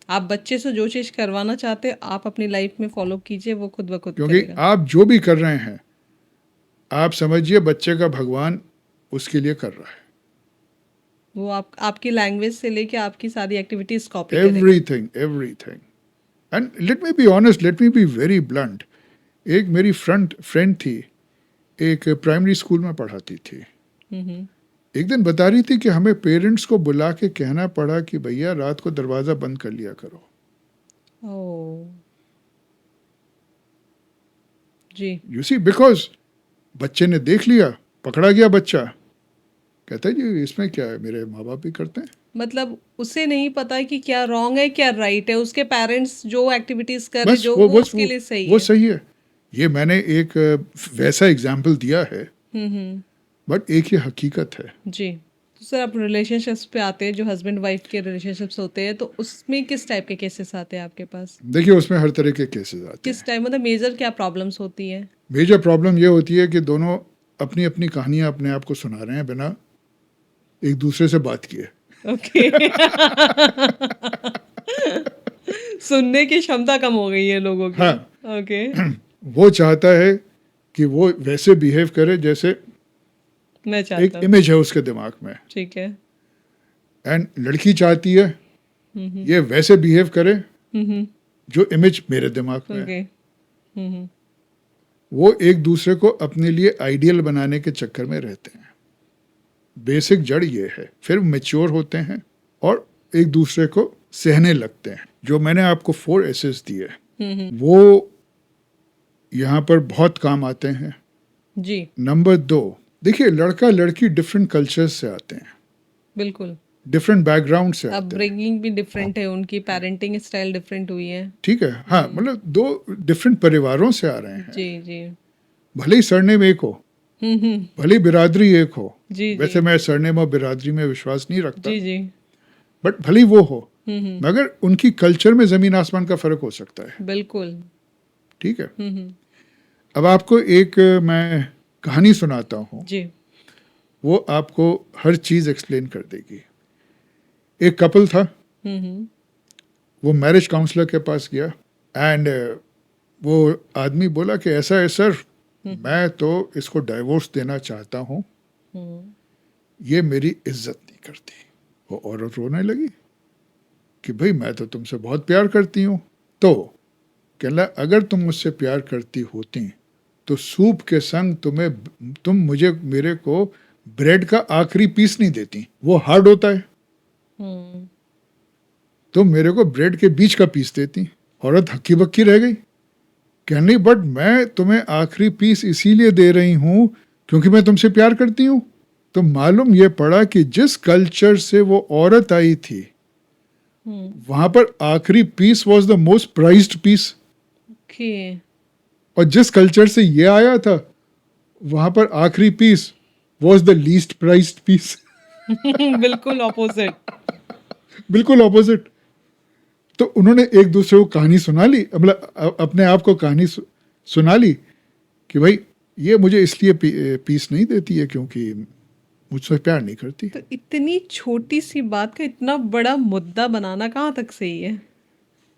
आप बच्चे से जो चीज़ करवाना चाहते हैं आप अपनी लाइफ में फॉलो कीजिए, वो खुद ब खुद क्योंकि करेगा। आप जो भी कर रहे हैं, आप समझिए बच्चे का भगवान उसके लिए कर रहा है। वो आपकी लैंग्वेज से लेके आपकी सारी एक्टिविटीज कॉपी करेगा। Everything. And let me be honest, let me be very blunt. एक मेरी फ्रेंड थी, एक प्राइमरी स्कूल में पढ़ाती थी। एक दिन बता रही थी कि हमें पेरेंट्स को बुला के कहना पड़ा कि भैया रात को दरवाजा बंद कर लिया करो। ओह, जी, यू सी, बिकॉज बच्चे ने देख लिया, पकड़ा गया बच्चा, कहता है जी इसमें क्या है, मेरे माँ बाप भी करते हैं। मतलब उसे नहीं पता कि क्या रॉन्ग है क्या राइट है। उसके पेरेंट्स जो एक्टिविटीज कर रहे बस जो वो उसके लिए सही वो है। सही है। ये मैंने एक वैसा एग्जाम्पल दिया है, बट एक ही हकीकत है। जी, तो सर आप रिलेशनशिप्स पे आते हैं, जो हस्बैंड वाइफ के रिलेशनशिप्स होते हैं, तो उसमें किस टाइप के केसेस आते हैं आपके पास? देखिए उसमें हर तरह के केसेस आते हैं। किस टाइप, मतलब मेजर क्या प्रॉब्लम्स होती है? मेजर प्रॉब्लम ये होती है कि दोनों अपनी अपनी कहानियां अपने आप को सुना रहे हैं बिना एक दूसरे से बात किए। ओके। सुनने की क्षमता कम हो गई है लोगों की। हाँ। ओके। वो चाहता है कि वो वैसे बिहेव करे जैसे मैं एक चाहता हूँ। इमेज है उसके दिमाग में, ठीक है। एंड लड़की चाहती है ये वैसे बिहेव करे हम्म। जो इमेज मेरे दिमाग में है। ओके। हम्म। वो एक दूसरे को अपने लिए आइडियल बनाने के चक्कर में रहते हैं। बेसिक जड़ ये है। फिर मैच्योर होते हैं और एक दूसरे को सहने लगते हैं। जो मैंने आपको 4 एसेस दिए वो यहाँ पर बहुत काम आते हैं। जी नंबर 2, देखिए लड़का लड़की डिफरेंट कल्चर से आते हैं, बिल्कुल। डिफरेंट बैकग्राउंड से अब आते हैं। ब्रिंगिंग भी डिफरेंट है, उनकी पेरेंटिंग स्टाइल डिफरेंट हुई है। ठीक है, हाँ, मतलब 2 डिफरेंट परिवारों से आ रहे हैं। जी जी। भले ही सरनेम एक हो, भले ही बिरादरी एक हो। जी जी। वैसे मैं सरनेम और बिरादरी में विश्वास नहीं रखता, जी जी। बट भले ही वो हो, मगर उनकी कल्चर में जमीन आसमान का फर्क हो सकता है। बिल्कुल। ठीक है। अब आपको एक मैं कहानी सुनाता हूँ, जी। वो आपको हर चीज एक्सप्लेन कर देगी। एक कपल था, वो मैरिज काउंसलर के पास गया एंड वो आदमी बोला कि ऐसा है सर, मैं तो इसको डाइवोर्स देना चाहता हूँ, ये मेरी इज्जत नहीं करती। वो औरत रोने लगी कि भाई मैं तो तुमसे बहुत प्यार करती हूँ। तो कहला अगर तुम मुझसे प्यार करती होती तो सूप के संग तुम मुझे मेरे को ब्रेड का आखिरी पीस नहीं देती, वो हार्ड होता है, तुम मेरे को ब्रेड के बीच का पीस देती। औरत हक्की बक्की रह गई, कहनी बट मैं तुम्हें आखिरी पीस इसीलिए दे रही हूं क्योंकि मैं तुमसे प्यार करती हूं। तो मालूम ये पड़ा कि जिस कल्चर से वो औरत आई थी वहां पर आखिरी piece was the most prized piece, okay. और जिस कल्चर से ये आया था वहां पर आखिरी piece was the least prized piece. बिल्कुल ऑपोजिट। बिल्कुल ऑपोजिट। तो उन्होंने एक दूसरे को कहानी सुना ली, मतलब अपने आप को कहानी सुना ली कि भाई ये मुझे इसलिए पीस नहीं देती है क्योंकि मुझसे प्यार नहीं करती। तो इतनी छोटी सी बात का इतना बड़ा मुद्दा बनाना कहाँ तक सही है?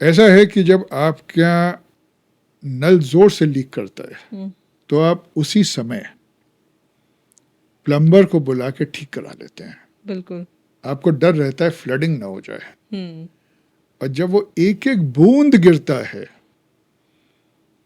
ऐसा है कि जब आपका नल जोर से लीक करता है तो आप उसी समय प्लम्बर को बुला के ठीक करा लेते हैं। बिल्कुल। आपको डर रहता है फ्लडिंग ना हो जाए, और जब वो एक एक बूंद गिरता है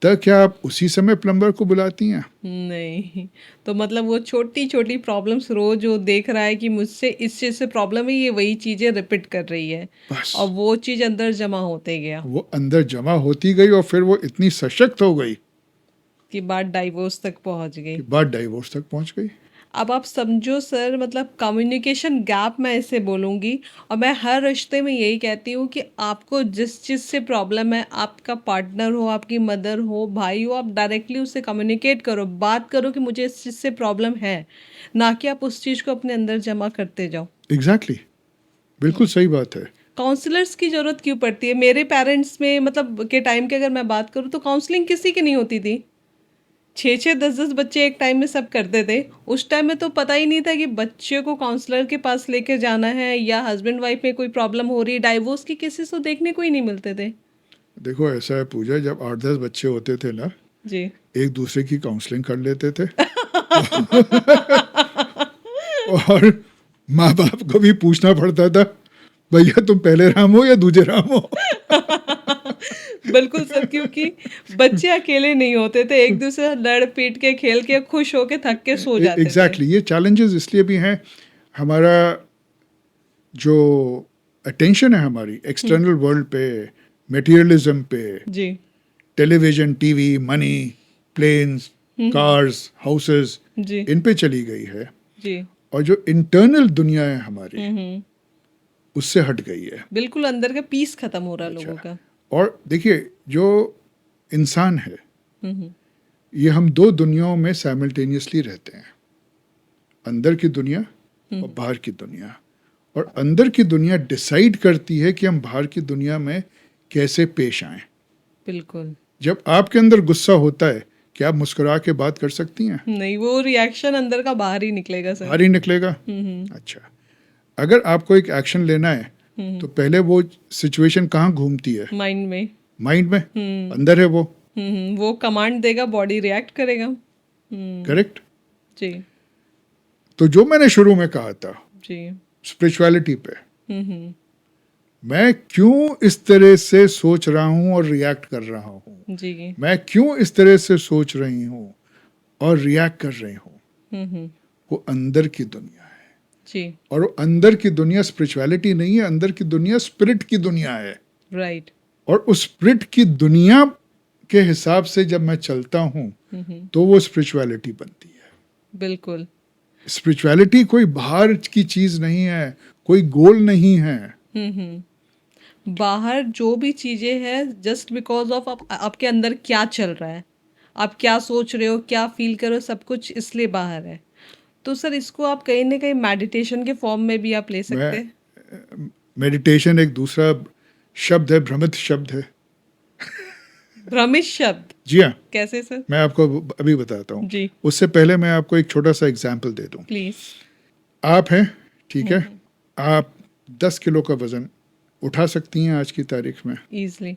तब क्या आप उसी समय प्लम्बर को बुलाती हैं? नहीं, तो मतलब वो छोटी छोटी प्रॉब्लम्स रोज वो देख रहा है कि मुझसे इस चीज से प्रॉब्लम है, ये वही चीजें रिपीट कर रही है, बस और वो चीज अंदर जमा होते गया वो अंदर जमा होती गई और फिर वो इतनी सशक्त हो गई कि बात डाइवोर्स तक पहुंच गई। कि बात डाइवोर्स तक पहुंच गई। अब आप समझो सर, मतलब कम्युनिकेशन गैप मैं इसे बोलूँगी, और मैं हर रिश्ते में यही कहती हूँ कि आपको जिस चीज़ से प्रॉब्लम है, आपका पार्टनर हो, आपकी मदर हो, भाई हो, आप डायरेक्टली उससे कम्युनिकेट करो, बात करो कि मुझे इस चीज़ से प्रॉब्लम है, ना कि आप उस चीज़ को अपने अंदर जमा करते जाओ। एग्जैक्टली, बिल्कुल सही बात है। काउंसलर्स की ज़रूरत क्यों पड़ती है? मेरे पेरेंट्स में मतलब के टाइम की अगर मैं बात करूँ तो काउंसलिंग किसी की नहीं होती थी। 6-6 10-10 बच्चे एक टाइम में सब करते थे। उस टाइम में तो पता ही नहीं था कि बच्चे को काउंसलर के पास लेके जाना है, या हस्बैंड वाइफ में कोई प्रॉब्लम हो रही है, डाइवोर्स की केसेस तो देखने को ही नहीं मिलते थे। देखो ऐसा है पूजा, जब 8-10 बच्चे होते थे ना, जी। एक दूसरे की काउंसलिंग कर लेते थे और माँ बाप को भी पूछना पड़ता था भैया तुम पहले राम हो या दूसरे राम हो। बिल्कुल सर, क्योंकि बच्चे अकेले नहीं होते थे, एक दूसरे से लड़ पीट के खेल के खुश होके थक के सो जाते एग्जैक्टली, ये चैलेंजेस इसलिए भी हैं। हमारा जो अटेंशन है हमारी एक्सटर्नल वर्ल्ड पे, मटेरियलिज्म पे, थे। जी television, TV, money, planes, cars, houses, जी इन पे चली गई है, जी। और जो इंटरनल दुनिया है हमारी उससे हट गई है। बिल्कुल अंदर का पीस खत्म हो रहा है लोगों का। और देखिए जो इंसान है ये हम 2 दुनियाओं में साइमल्टेनियसली रहते हैं, अंदर की दुनिया और बाहर की दुनिया। और अंदर की दुनिया डिसाइड करती है कि हम बाहर की दुनिया में कैसे पेश आएं। बिल्कुल। जब आपके अंदर गुस्सा होता है, क्या आप मुस्कुरा के बात कर सकती हैं? नहीं, वो रिएक्शन अंदर का बाहर ही निकलेगा सर। बाहर ही निकलेगा। अच्छा, अगर आपको एक एक्शन लेना है तो पहले वो सिचुएशन कहाँ घूमती है? माइंड में। माइंड में, अंदर है वो। वो कमांड देगा, बॉडी रिएक्ट करेगा। करेक्ट। जी। तो जो मैंने शुरू में कहा था जी। स्पिरिचुअलिटी पे, मैं क्यों इस तरह से सोच रहा हूँ और रिएक्ट कर रहा हूँ, जी। मैं क्यों इस तरह से सोच रही हूँ और रिएक्ट कर रही हूँ, वो अंदर की दुनिया है। जी। और वो अंदर की दुनिया स्पिरिचुअलिटी नहीं है, अंदर की दुनिया स्पिरिट की दुनिया है। राइट। और उस स्पिरिट की दुनिया के हिसाब से जब मैं चलता हूँ तो वो स्पिरिचुअलिटी बनती है। बिल्कुल। स्पिरिचुअलिटी कोई बाहर की चीज नहीं है, कोई गोल नहीं है। बाहर जो भी चीजें हैं जस्ट बिकॉज ऑफ आपके अंदर क्या चल रहा है, आप क्या सोच रहे हो, क्या फील कर रहे हो, सब कुछ इसलिए बाहर है। तो सर इसको आप कहीं ना कहीं मेडिटेशन के फॉर्म में भी आप ले सकते हैं। मेडिटेशन एक दूसरा शब्द है, भ्रमित शब्द है। भ्रमित शब्द? जी हाँ, कैसे सर? मैं आपको अभी बताता हूँ। जी। उससे पहले मैं आपको एक छोटा सा एग्जाम्पल दे दूँ। प्लीज। आप हैं, ठीक है, आप 10 किलो का वजन उठा सकती हैं आज की तारीख में। इजली।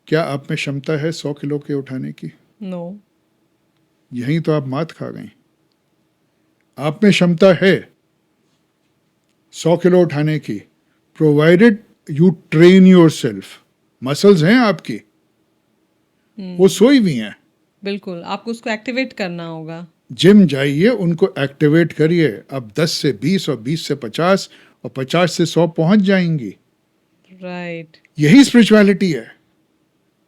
क्या आप में क्षमता है 100 किलो के उठाने की? नो। यहीं तो आप मात खा गई। आप में क्षमता है 100 किलो उठाने की, provided you train your self. Muscles हैं आपकी, वो सोई हुई हैं। बिल्कुल, आपको उसको एक्टिवेट करना होगा। जिम जाइए, उनको एक्टिवेट करिए। अब 10 से 20 और 20 से 50 और 50 से 100 पहुंच जाएंगी। राइट। यही स्पिरिचुअलिटी है।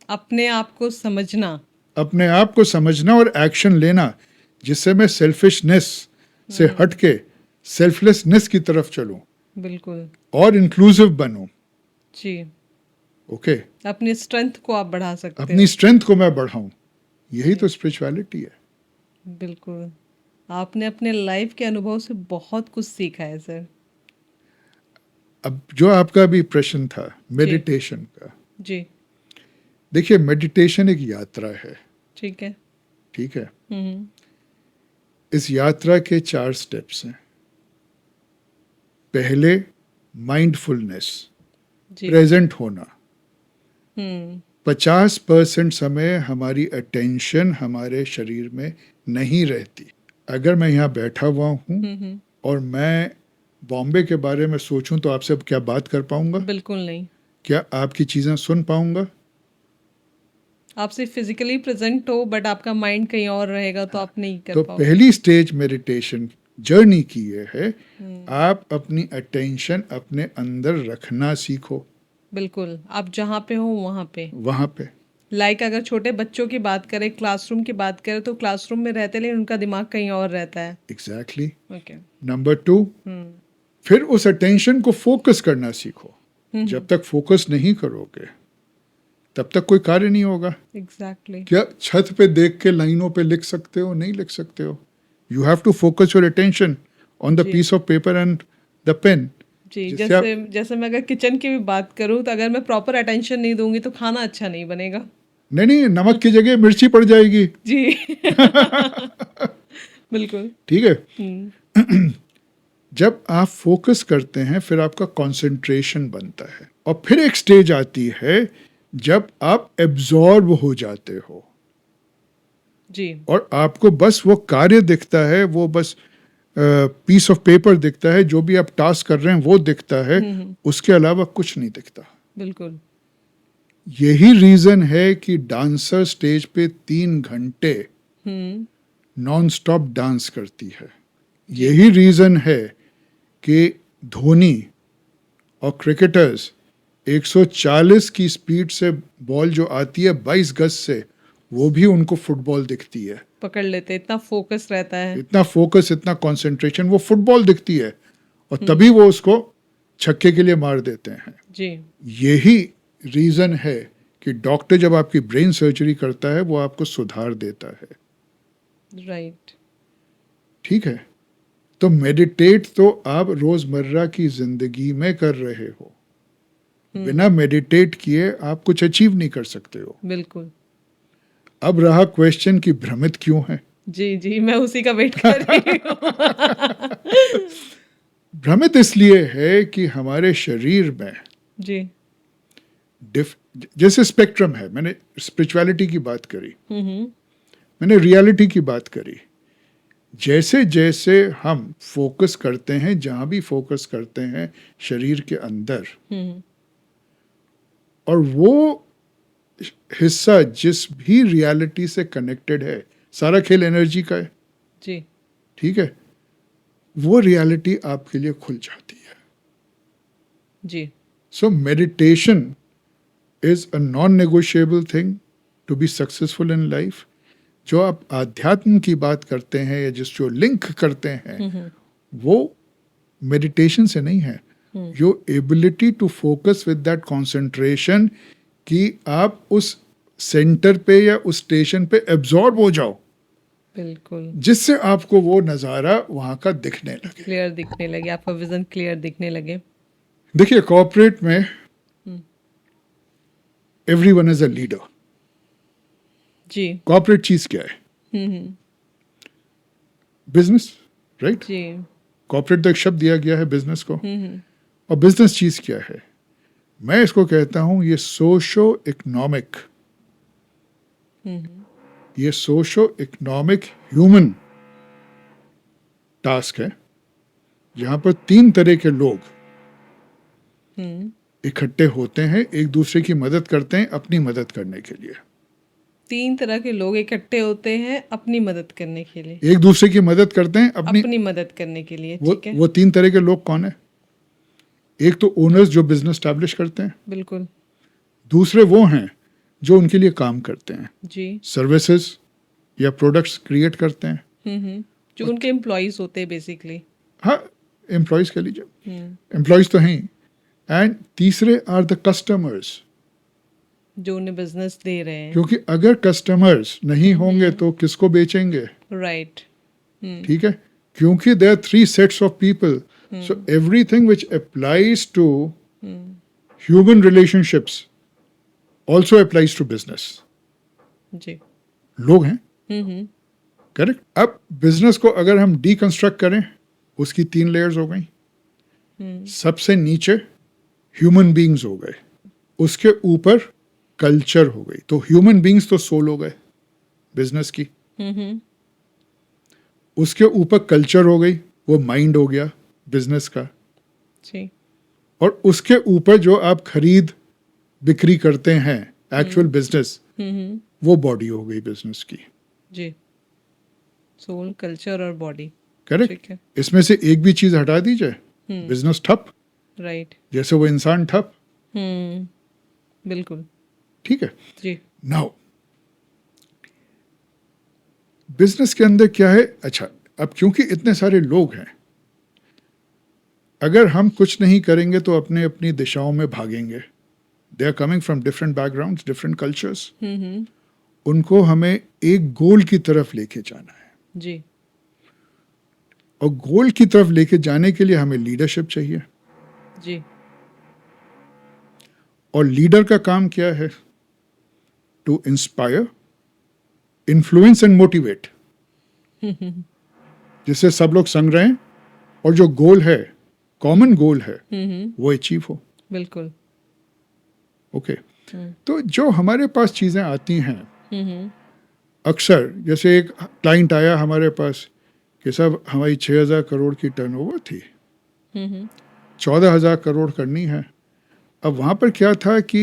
अपने आप को समझना, अपने आप को समझना और एक्शन लेना, जिससे मैं सेल्फिशनेस से हट के सेल्फलेसनेस की तरफ चलूं बिल्कुल। और इंक्लूसिव बनूं। जी। ओके, अपनी स्ट्रेंथ को आप बढ़ा सकते अपनी स्ट्रेंथ को मैं बढ़ाऊं, यही तो स्पिरिचुअलिटी है। हो। बिल्कुल। आपने अपने लाइफ के अनुभव से बहुत कुछ सीखा है सर। अब जो आपका भी प्रश्न था मेडिटेशन का, जी। देखिए मेडिटेशन एक यात्रा है, ठीक है। ठीक है। हम्म। इस यात्रा के 4 स्टेप्स हैं। पहले माइंडफुलनेस, जी। प्रेजेंट होना। हम्म। 50% समय हमारी अटेंशन हमारे शरीर में नहीं रहती। अगर मैं यहाँ बैठा हुआ हूँ और मैं बॉम्बे के बारे में सोचूं तो आपसे अब क्या बात कर पाऊंगा? बिल्कुल नहीं। क्या आपकी चीज़ें सुन पाऊंगा? आप सिर्फ फिजिकली प्रेजेंट हो बट आपका माइंड कहीं और रहेगा तो आप नहीं कर तो पाओगे। पहली स्टेज मेडिटेशन जर्नी की ये है, आप अपनी अटेंशन अपने अंदर रखना सीखो। बिल्कुल, आप जहाँ पे हो वहाँ पे। वहाँ पे लाइक अगर छोटे बच्चों की बात करें, क्लासरूम की बात करें, तो क्लासरूम में रहते लेकिन उनका दिमाग कहीं और रहता है। एग्जैक्टली। ओके। नंबर 2, फिर उस अटेंशन को फोकस करना सीखो। जब तक फोकस नहीं करोगे तब तक कोई कार्य नहीं होगा। एग्जैक्टली। क्या छत पे देख के लाइनों पे लिख सकते हो? नहीं लिख सकते हो। You have to focus your attention on the जी। Piece of paper and the pen. जी, जिससे जैसे मैं अगर किचन की भी बात करूँ तो अगर मैं प्रॉपर अटेंशन नहीं दूंगी तो खाना अच्छा नहीं बनेगा। नहीं, नमक की जगह मिर्ची पड़ जाएगी। जी। बिल्कुल। ठीक है। जब आप फोकस करते हैं फिर आपका कंसंट्रेशन बनता है, और फिर एक स्टेज आती है जब आप एब्जॉर्ब हो जाते हो जी। और आपको बस वो कार्य दिखता है, वो बस पीस ऑफ पेपर दिखता है, जो भी आप टास्क कर रहे हैं वो दिखता है, उसके अलावा कुछ नहीं दिखता। बिल्कुल। यही रीजन है कि डांसर स्टेज पे 3 घंटे नॉन स्टॉप डांस करती है। यही रीजन है कि धोनी और क्रिकेटर्स 140 की स्पीड से बॉल जो आती है 22 गज से, वो भी उनको फुटबॉल दिखती है। पकड़ लेते, इतना फोकस रहता है। इतना फोकस, इतना कंसंट्रेशन, वो फुटबॉल दिखती है और तभी वो उसको छक्के के लिए मार देते हैं। जी। यही रीजन है कि डॉक्टर जब आपकी ब्रेन सर्जरी करता है वो आपको सुधार देता है। राइट। ठीक है। तो मेडिटेट तो आप रोजमर्रा की जिंदगी में कर रहे हो, बिना मेडिटेट किए आप कुछ अचीव नहीं कर सकते हो। बिल्कुल। अब रहा क्वेश्चन कि भ्रमित क्यों है। जी जी, मैं उसी का वेट कर रही हूँ। भ्रमित इसलिए है कि हमारे शरीर में जी। जैसे स्पेक्ट्रम है, मैंने स्पिरिचुअलिटी की बात करी, हम्म। मैंने रियलिटी की बात करी। जैसे जैसे हम फोकस करते हैं, जहां भी फोकस करते हैं शरीर के अंदर, हम्म। और वो हिस्सा जिस भी रियलिटी से कनेक्टेड है, सारा खेल एनर्जी का है, जी। ठीक है, वो रियलिटी आपके लिए खुल जाती है। जी। So meditation is a non negotiable thing to be successful in life. जो आप आध्यात्म की बात करते हैं या जिस जो लिंक करते हैं, वो मेडिटेशन से नहीं है। Your ability to focus with that concentration, कि आप उस सेंटर पे या उस स्टेशन पे एब्जॉर्ब हो जाओ, बिल्कुल। जिससे आपको वो नज़ारा वहाँ का दिखने लगे। क्लियर दिखने लगे, आपका विजन क्लियर दिखने लगे। देखिए, कॉर्पोरेट में एवरीवन इज अ लीडर। जी। कॉर्पोरेट चीज क्या है? Business, right? जी। कॉर्पोरेट तो एक शब्द दिया गया है बिजनेस को, और बिजनेस चीज क्या है? मैं इसको कहता हूं ये सोशो इकोनॉमिक, ये सोशो इकोनॉमिक ह्यूमन टास्क है, जहां पर 3 तरह के लोग इकट्ठे होते हैं, एक दूसरे की मदद करते हैं अपनी मदद करने के लिए। 3 तरह के लोग इकट्ठे होते हैं अपनी मदद करने के लिए। एक दूसरे की मदद करते हैं अपनी मदद करने के लिए, ठीक है। वो 3 तरह के लोग कौन है? एक तो ओनर्स जो बिजनेस स्टैब्लिश करते हैं, बिल्कुल। दूसरे वो हैं जो उनके लिए काम करते हैं, जी। सर्विसेज या प्रोडक्ट्स क्रिएट करते हैं, जो उनके एम्प्लॉयज होते हैं बेसिकली। हाँ, एम्प्लॉयज कह लीजिए, एम्प्लॉयज तो हैं। एंड तीसरे आर द कस्टमर्स, जो उन्हें बिजनेस दे रहे हैं। क्योंकि अगर कस्टमर्स नहीं होंगे तो किसको बेचेंगे? राइट। ठीक है, क्योंकि there are 3 sets of people, so everything which applies to human relationships also applies to business. जी। लोग हैं, करेक्ट। अब बिजनेस को अगर हम डीकंस्ट्रक्ट करें, उसकी 3 लेयर्स हो गई। सबसे नीचे ह्यूमन बीइंग्स हो गए, उसके ऊपर कल्चर हो गई। तो ह्यूमन बीइंग्स तो सोल हो गए बिजनेस की, उसके ऊपर कल्चर हो गई, वो माइंड हो गया बिजनेस का, जी। और उसके ऊपर जो आप खरीद बिक्री करते हैं एक्चुअल बिजनेस, वो बॉडी हो गई बिजनेस की। जी। सोल, कल्चर और बॉडी, करेक्ट। इसमें से एक भी चीज हटा दीजिए, बिजनेस ठप। राइट। जैसे वो इंसान ठप। बिल्कुल। ठीक है। जी। नाउ बिजनेस के अंदर क्या है? अच्छा, अब क्योंकि इतने सारे लोग हैं, अगर हम कुछ नहीं करेंगे तो अपने अपनी दिशाओं में भागेंगे। They are coming from different backgrounds, different cultures. उनको हमें एक गोल की तरफ लेके जाना है। जी। और गोल की तरफ लेके जाने के लिए हमें लीडरशिप चाहिए। जी। और लीडर का काम क्या है? To inspire, influence and motivate, जिससे सब लोग संग रहें और जो गोल है, कॉमन गोल है, वो अचीव हो। बिल्कुल। ओके। तो जो हमारे पास चीजें आती हैं, अक्सर जैसे एक क्लाइंट आया हमारे पास कि साहब हमारी 6,000 करोड़ की टर्नओवर थी, 14,000 करोड़ करनी है। अब वहां पर क्या था कि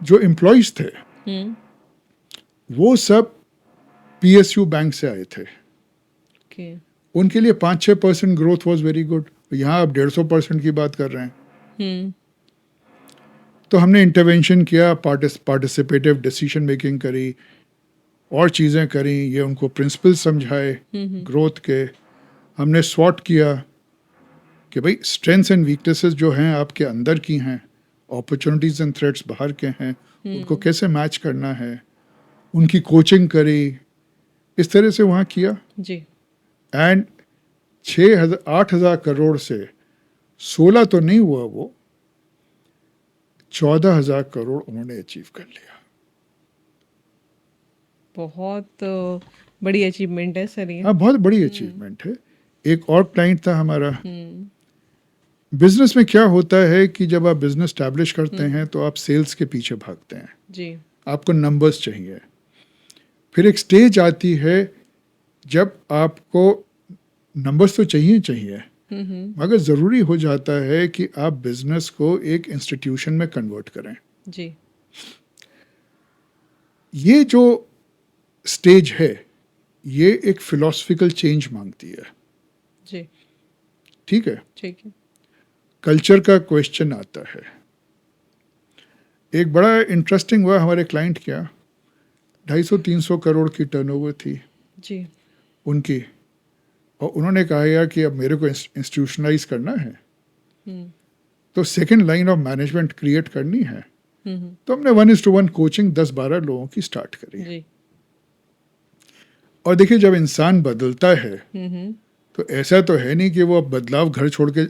जो एम्प्लॉयज थे वो सब PSU बैंक से आए थे। Okay. उनके लिए 5-6% ग्रोथ वॉज वेरी गुड। यहाँ आप 150% की बात कर रहे हैं। तो हमने इंटरवेंशन किया, पार्टिसिपेटिव डिसीजन मेकिंग करी और चीज़ें करी, ये उनको प्रिंसिपल समझाए ग्रोथ के। हमने स्वॉट किया कि भाई स्ट्रेंथ्स एंड वीकनेसेस जो हैं आपके अंदर की हैं, अपॉर्चुनिटीज़ एंड थ्रेट्स बाहर के हैं, उनको कैसे मैच करना है, उनकी कोचिंग करी, इस तरह से वहाँ किया। जी। एंड 8,000 करोड़ से 16 तो नहीं हुआ, वो 14,000 करोड़ उन्होंने अचीव कर लिया। बहुत बड़ी अचीवमेंट है सर ये। हाँ, बहुत बड़ी अचीवमेंट है। एक और क्लाइंट था हमारा। हम्म। बिजनेस में क्या होता है कि जब आप बिजनेस स्टैब्लिश करते हैं तो आप सेल्स के पीछे भागते हैं, जी। आपको नंबर्स चाहिए। फिर एक स्टेज आती है जब आपको नंबर्स तो चाहिए चाहिए, मगर ज़रूरी हो जाता है कि आप बिजनेस को एक इंस्टीट्यूशन में कन्वर्ट करें। जी। ये जो स्टेज है, ये एक फिलोसफिकल चेंज मांगती है। जी। ठीक है, ठीक है। कल्चर का क्वेश्चन आता है। एक बड़ा इंटरेस्टिंग हुआ, हमारे क्लाइंट क्या 250-300 करोड़ की टर्नओवर थी जी। उनकी, और उन्होंने कहा यार कि अब मेरे को इंस्टीट्यूशनलाइज करना है, तो second line of management create करनी है। तो हमने 1:1 कोचिंग 10-12 लोगों की स्टार्ट करी। जी। और देखिए, जब इंसान बदलता है तो ऐसा तो है नहीं कि वो अब बदलाव घर छोड़ के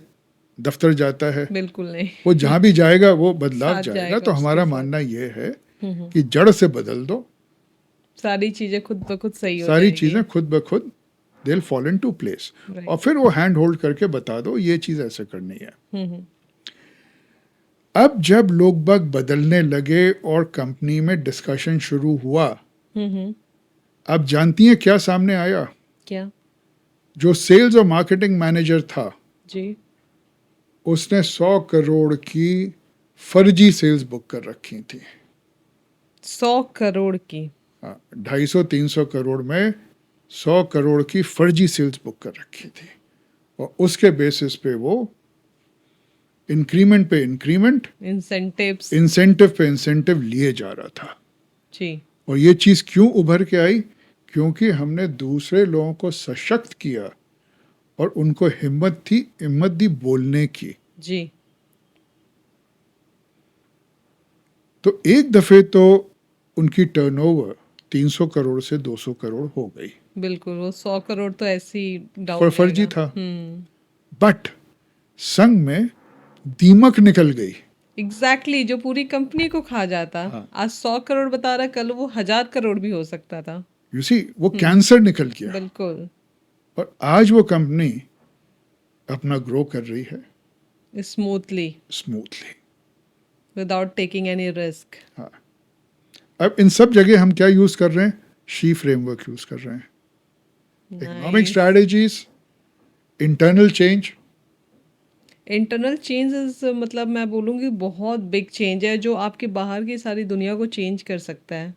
दफ्तर जाता है। बिल्कुल नहीं। वो जहाँ भी जाएगा वो बदलाव साथ जाएगा। जाएगा तो उसके हमारा साथ। मानना ये है कि जड़ से बदल दो, सारी चीजें खुद ब खुद सही हो सारी जाएगी। चीज़ें खुद ब खुद they will fall into place. Right. और फिर वो हैंड होल्ड करके बता दो ये चीज़ ऐसे करनी है। अब जब लोग बाग बदलने लगे और कंपनी में डिस्कशन शुरू हुआ, अब जानती हैं क्या सामने आया? क्या? जो सेल्स और मार्केटिंग मैनेजर था, जी। उसने 100 करोड़ की फर्जी सेल्स बुक कर रखी थी। 100 करोड़ की? 250-300 करोड़ में 100 करोड़ की फर्जी सेल्स बुक कर रखी थी, और उसके बेसिस पे वो इंक्रीमेंट पे इंक्रीमेंट, इंसेंटिव्स। इंसेंटिव पे इंसेंटिव लिए जा रहा था। जी। और ये चीज़ क्यों उभर के आई? क्योंकि हमने दूसरे लोगों को सशक्त किया और उनको हिम्मत दी बोलने की। जी। तो एक दफे तो उनकी टर्नओवर 300 करोड़ से 200 करोड़ हो गई। बिल्कुल, वो 100 करोड़ तो ऐसे ही डाउन फर्जी जाएगा। था। बट संग में दीमक निकल गई। एग्जैक्टली, जो पूरी कंपनी को खा जाता। हाँ। आज 100 करोड़ बता रहा, कल वो 1000 करोड़ भी हो सकता था। यू सी, वो कैंसर निकल गया। बिल्कुल। और आज वो कंपनी अपना ग्रो कर रही है smoothly, smoothly. Without taking any risk. हाँ, अब इन सब जगह हम क्या यूज कर रहे हैं? शी फ्रेमवर्क यूज कर रहे हैं। Economic strategies, internal change. Internal changes मतलब मैं बोलूँगी बहुत बिग चेंज है, जो आपके बाहर की सारी दुनिया को चेंज कर सकता है।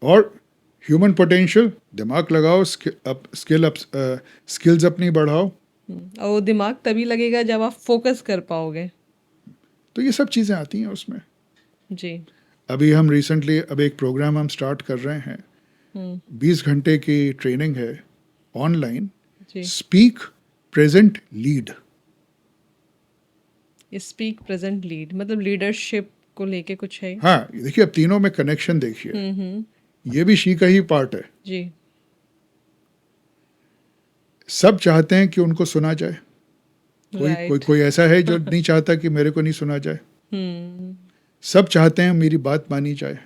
और ह्यूमन पोटेंशियल, दिमाग लगाओ, स्किल्स अपनी बढ़ाओ। और वो दिमाग तभी लगेगा जब आप फोकस कर पाओगे। तो ये सब चीज़ें आती हैं उसमें। जी। अभी हम रिसेंटली अब एक प्रोग्राम हम स्टार्ट कर रहे हैं, 20 घंटे की ट्रेनिंग है ऑनलाइन। जी। Speak, present, lead. Speak, present, lead, मतलब लीडरशिप को लेके कुछ है। हाँ, देखिए अब तीनों में कनेक्शन देखिए। ये भी शी का ही पार्ट है। जी। सब चाहते हैं कि उनको सुना जाए। कोई ऐसा है जो नहीं चाहता कि मेरे को नहीं सुना जाए? सब चाहते हैं मेरी बात मानी जाए,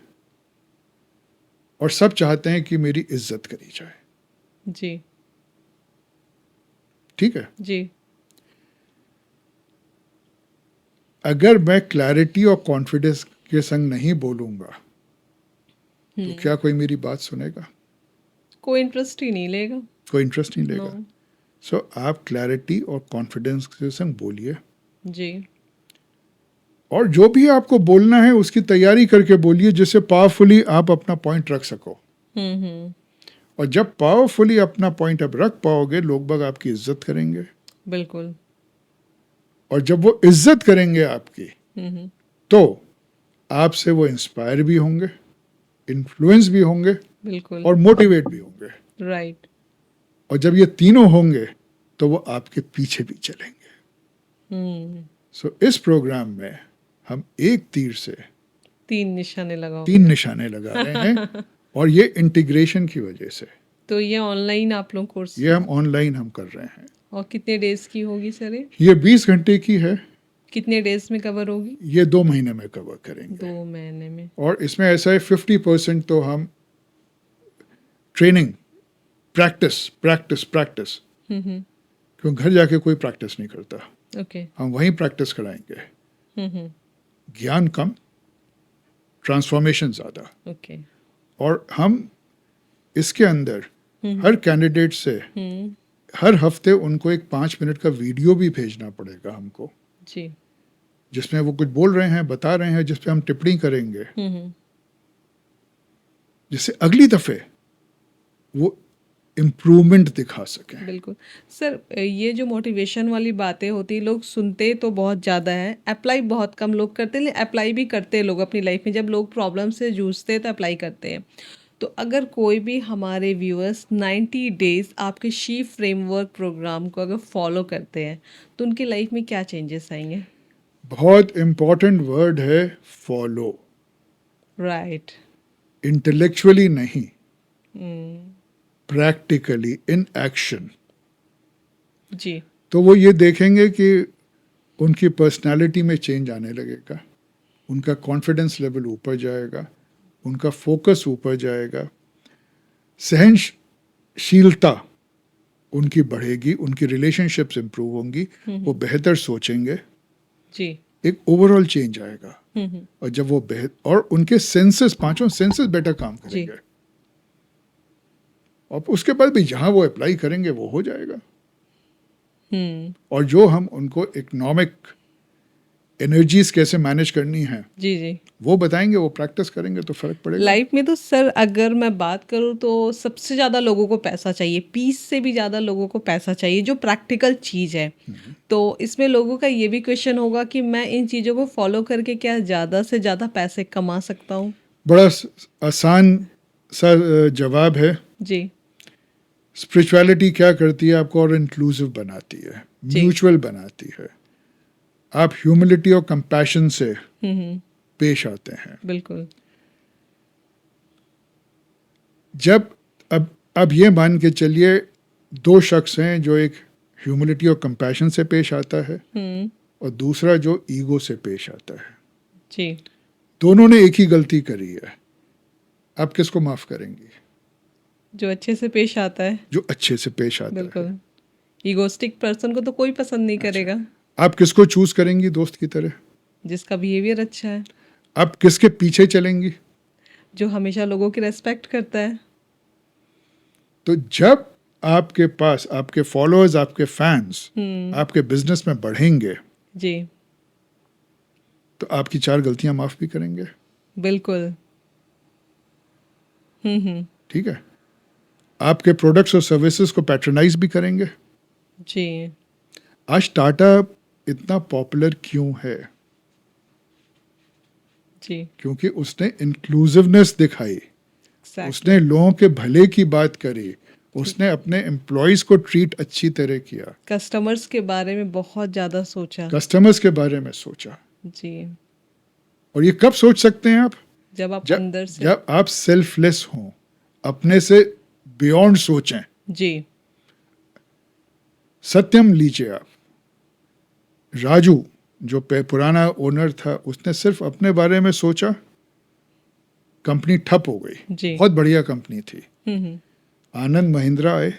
और सब चाहते हैं कि मेरी इज्जत करी जाए। जी। ठीक है। जी। अगर मैं क्लैरिटी और कॉन्फिडेंस के संग नहीं बोलूंगा तो क्या कोई मेरी बात सुनेगा? कोई इंटरेस्ट ही नहीं लेगा। कोई इंटरेस्ट नहीं लेगा। सो आप क्लैरिटी और कॉन्फिडेंस के संग बोलिए। जी। और जो भी आपको बोलना है उसकी तैयारी करके बोलिए, जिससे पावरफुली आप अपना पॉइंट रख सको। और जब पावरफुली अपना पॉइंट आप रख पाओगे, लोग बाग आपकी इज्जत करेंगे। बिल्कुल। और जब वो इज्जत करेंगे आपकी, तो आपसे वो इंस्पायर भी होंगे, इन्फ्लुएंस भी होंगे, बिल्कुल, और मोटिवेट भी होंगे। राइट। और जब ये तीनों होंगे तो वो आपके पीछे भी चलेंगे। सो इस प्रोग्राम में हम एक तीर से 3 निशाने लगाओ। 3 निशाने लगा रहे हैं। और ये इंटीग्रेशन की वजह से। तो ये ऑनलाइन आप लोग कोर्स? ये हम ऑनलाइन हम कर रहे हैं। और कितने डेज की होगी सर ये? ये 20 घंटे की है, कितने डेज में कवर होगी? ये 2 महीने में कवर करेंगे। 2 महीने में। और इसमें ऐसा है 50% तो हम ट्रेनिंग, प्रैक्टिस प्रैक्टिस प्रैक्टिस, क्योंकि घर जाके कोई प्रैक्टिस नहीं करता, ओके। हम वहीं प्रैक्टिस कराएंगे। हम्म। ज्ञान कम, ट्रांसफॉर्मेशन ज़्यादा। ओके। और हम इसके अंदर हर कैंडिडेट से हर हफ्ते उनको एक 5 मिनट का वीडियो भी भेजना पड़ेगा हमको, जी। जिसमें वो कुछ बोल रहे हैं, बता रहे हैं, जिसपे हम टिप्पणी करेंगे, जिससे अगली दफे वो इम्प्रूवमेंट दिखा सकें। बिल्कुल। सर ये जो मोटिवेशन वाली बातें होती हैं, लोग सुनते तो बहुत ज़्यादा है, अप्लाई बहुत कम लोग करते हैं, लेकिन अप्लाई भी करते हैं लोग अपनी लाइफ में। जब लोग प्रॉब्लम से जूझते हैं तो अप्लाई करते हैं। तो अगर कोई भी हमारे व्यूअर्स 90 डेज आपके शी फ्रेमवर्क प्रोग्राम को अगर फॉलो करते हैं तो उनकी लाइफ में क्या चेंजेस आएंगे? बहुत इम्पोर्टेंट वर्ड है फॉलो, राइट। इंटेलेक्चुअली नहीं, प्रैक्टिकली, इन एक्शन। जी। तो वो ये देखेंगे कि उनकी पर्सनालिटी में चेंज आने लगेगा, उनका कॉन्फिडेंस लेवल ऊपर जाएगा, उनका फोकस ऊपर जाएगा, सहनशीलता उनकी बढ़ेगी, उनकी रिलेशनशिप्स इंप्रूव होंगी, वो बेहतर सोचेंगे, जी। एक ओवरऑल चेंज आएगा। और जब वो और उनके सेंसेस, 5 सेंसेस बेटर काम करेंगे, और उसके बाद भी जहां वो अप्लाई करेंगे वो हो जाएगा। और जो हम उनको इकोनॉमिक एनर्जीज कैसे मैनेज करनी है, जी जी, वो बताएंगे, वो प्रैक्टिस करेंगे तो फर्क पड़ेगा। लाइफ में तो सर अगर मैं बात करूँ तो सबसे ज़्यादा लोगों को पैसा चाहिए, पीस से भी ज़्यादा लोगों को पैसा चाहिए, जो प्रैक्टिकल चीज़ है। तो इसमें लोगों का ये भी क्वेश्चन होगा कि मैं इन चीज़ों को फॉलो करके क्या ज़्यादा से ज़्यादा पैसे कमा सकता हूँ? बड़ा आसान सा जवाब है। जी। स्पिरिचुअलिटी क्या करती है, आपको और इंक्लूसिव बनाती है, म्यूचुअल बनाती है। आप ह्यूमिलिटी और कंपैशन से पेश आते हैं। बिल्कुल। जब अब ये मान के चलिए 2 शख्स हैं, जो एक ह्यूमिलिटी और कंपैशन से पेश आता है और दूसरा जो ईगो से पेश आता है। जी। दोनों ने एक ही गलती करी है, आप किसको माफ करेंगी? जो अच्छे से पेश आता है। जो अच्छे से पेश आता है। बिल्कुल। ईगोस्टिक पर्सन को तो कोई पसंद नहीं करेगा। आप किसको चूज करेंगी दोस्त की तरह? जिसका बिहेवियर अच्छा है। आप किसके पीछे चलेंगी? जो हमेशा लोगों की रेस्पेक्ट करता है। तो जब आपके पास आपके फॉलोअर्स, आपके फैंस आपके बिजनेस में बढ़ेंगे, जी, तो आपकी 4 गलतियां माफ भी करेंगे। बिल्कुल। ठीक है, आपके प्रोडक्ट्स और सर्विसेज को पैट्रनाइज भी करेंगे। जी। आज टाटा इतना पॉपुलर क्यों है? जी। क्योंकि उसने इंक्लूसिवनेस दिखाई, Exactly. उसने लोगों के भले की बात करी, उसने अपने एम्प्लॉयज को ट्रीट अच्छी तरह किया, कस्टमर्स के बारे में बहुत ज़्यादा सोचा। कस्टमर्स के बारे में सोचा। जी। और ये कब सोच सकते हैं आप? जब आप जब अंदर से। जब आप सेल्फलेस हों, अपने से बियॉन्ड सोचें। जी। सत्यम लीजिए आप, राजू जो पुराना ओनर था, उसने सिर्फ अपने बारे में सोचा, कंपनी ठप हो गई। जी। बहुत बढ़िया कंपनी थी। आनंद महिंद्रा आए,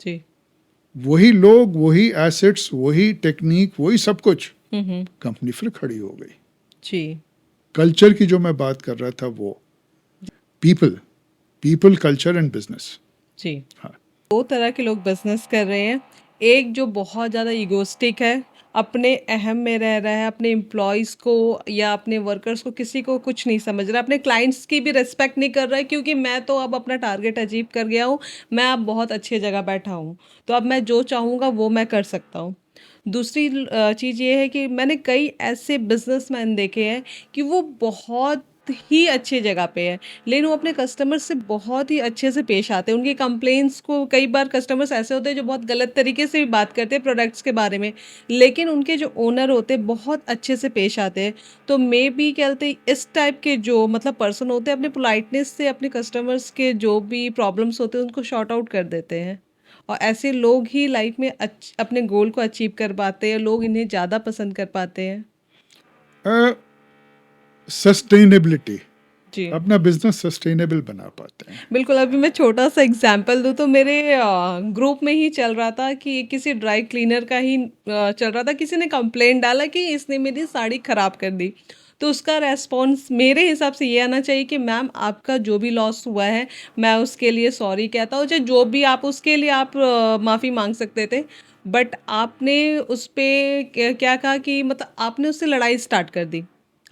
जी। वही लोग, वही एसेट्स, वही टेक्निक, वही सब कुछ, कंपनी फिर खड़ी हो गई। जी। कल्चर की जो मैं बात कर रहा था, वो पीपल कल्चर एंड बिजनेस। जी। हाँ। 2 तरह के लोग बिजनेस कर रहे हैं। एक जो बहुत ज़्यादा ईगोस्टिक है, अपने अहम में रह रहा है, अपने एम्प्लॉयज़ को या अपने वर्कर्स को, किसी को कुछ नहीं समझ रहा, अपने क्लाइंट्स की भी रिस्पेक्ट नहीं कर रहा है, क्योंकि मैं तो अब अपना टारगेट अचीव कर गया हूँ, मैं अब बहुत अच्छी जगह बैठा हूँ, तो अब मैं जो चाहूँगा वो मैं कर सकता हूँ। दूसरी चीज़ ये है कि मैंने कई ऐसे बिजनेसमैन देखे हैं कि वो बहुत ही अच्छी जगह पे है, लेकिन वो अपने कस्टमर से बहुत ही अच्छे से पेश आते हैं। उनकी कंप्लेंट्स को, कई बार कस्टमर्स ऐसे होते हैं जो बहुत गलत तरीके से भी बात करते हैं प्रोडक्ट्स के बारे में, लेकिन उनके जो ओनर होते हैं बहुत अच्छे से पेश आते हैं। तो मे बी कहते हैं इस टाइप के जो मतलब पर्सन होते हैं, अपने पोलाइटनेस से अपने कस्टमर्स के जो भी प्रॉब्लम्स होते हैं उनको शॉर्ट आउट कर देते हैं, और ऐसे लोग ही लाइफ में अपने गोल को अचीव कर पाते हैं, लोग इन्हें ज़्यादा पसंद कर पाते हैं। सस्टेनेबिलिटी, जी अपना बिजनेस सस्टेनेबल बना पाते हैं। बिल्कुल। अभी मैं छोटा सा एग्जांपल दूँ तो मेरे ग्रुप में ही चल रहा था कि किसी ड्राई क्लीनर का ही चल रहा था, किसी ने कंप्लेंट डाला कि इसने मेरी साड़ी ख़राब कर दी। तो उसका रेस्पॉन्स मेरे हिसाब से ये आना चाहिए कि मैम आपका जो भी लॉस हुआ है मैं उसके लिए सॉरी कहता हूँ, चाहे जो भी आप उसके लिए आप माफ़ी मांग सकते थे, बट आपने उस पे क्या कहा कि मतलब आपने उससे लड़ाई स्टार्ट कर दी,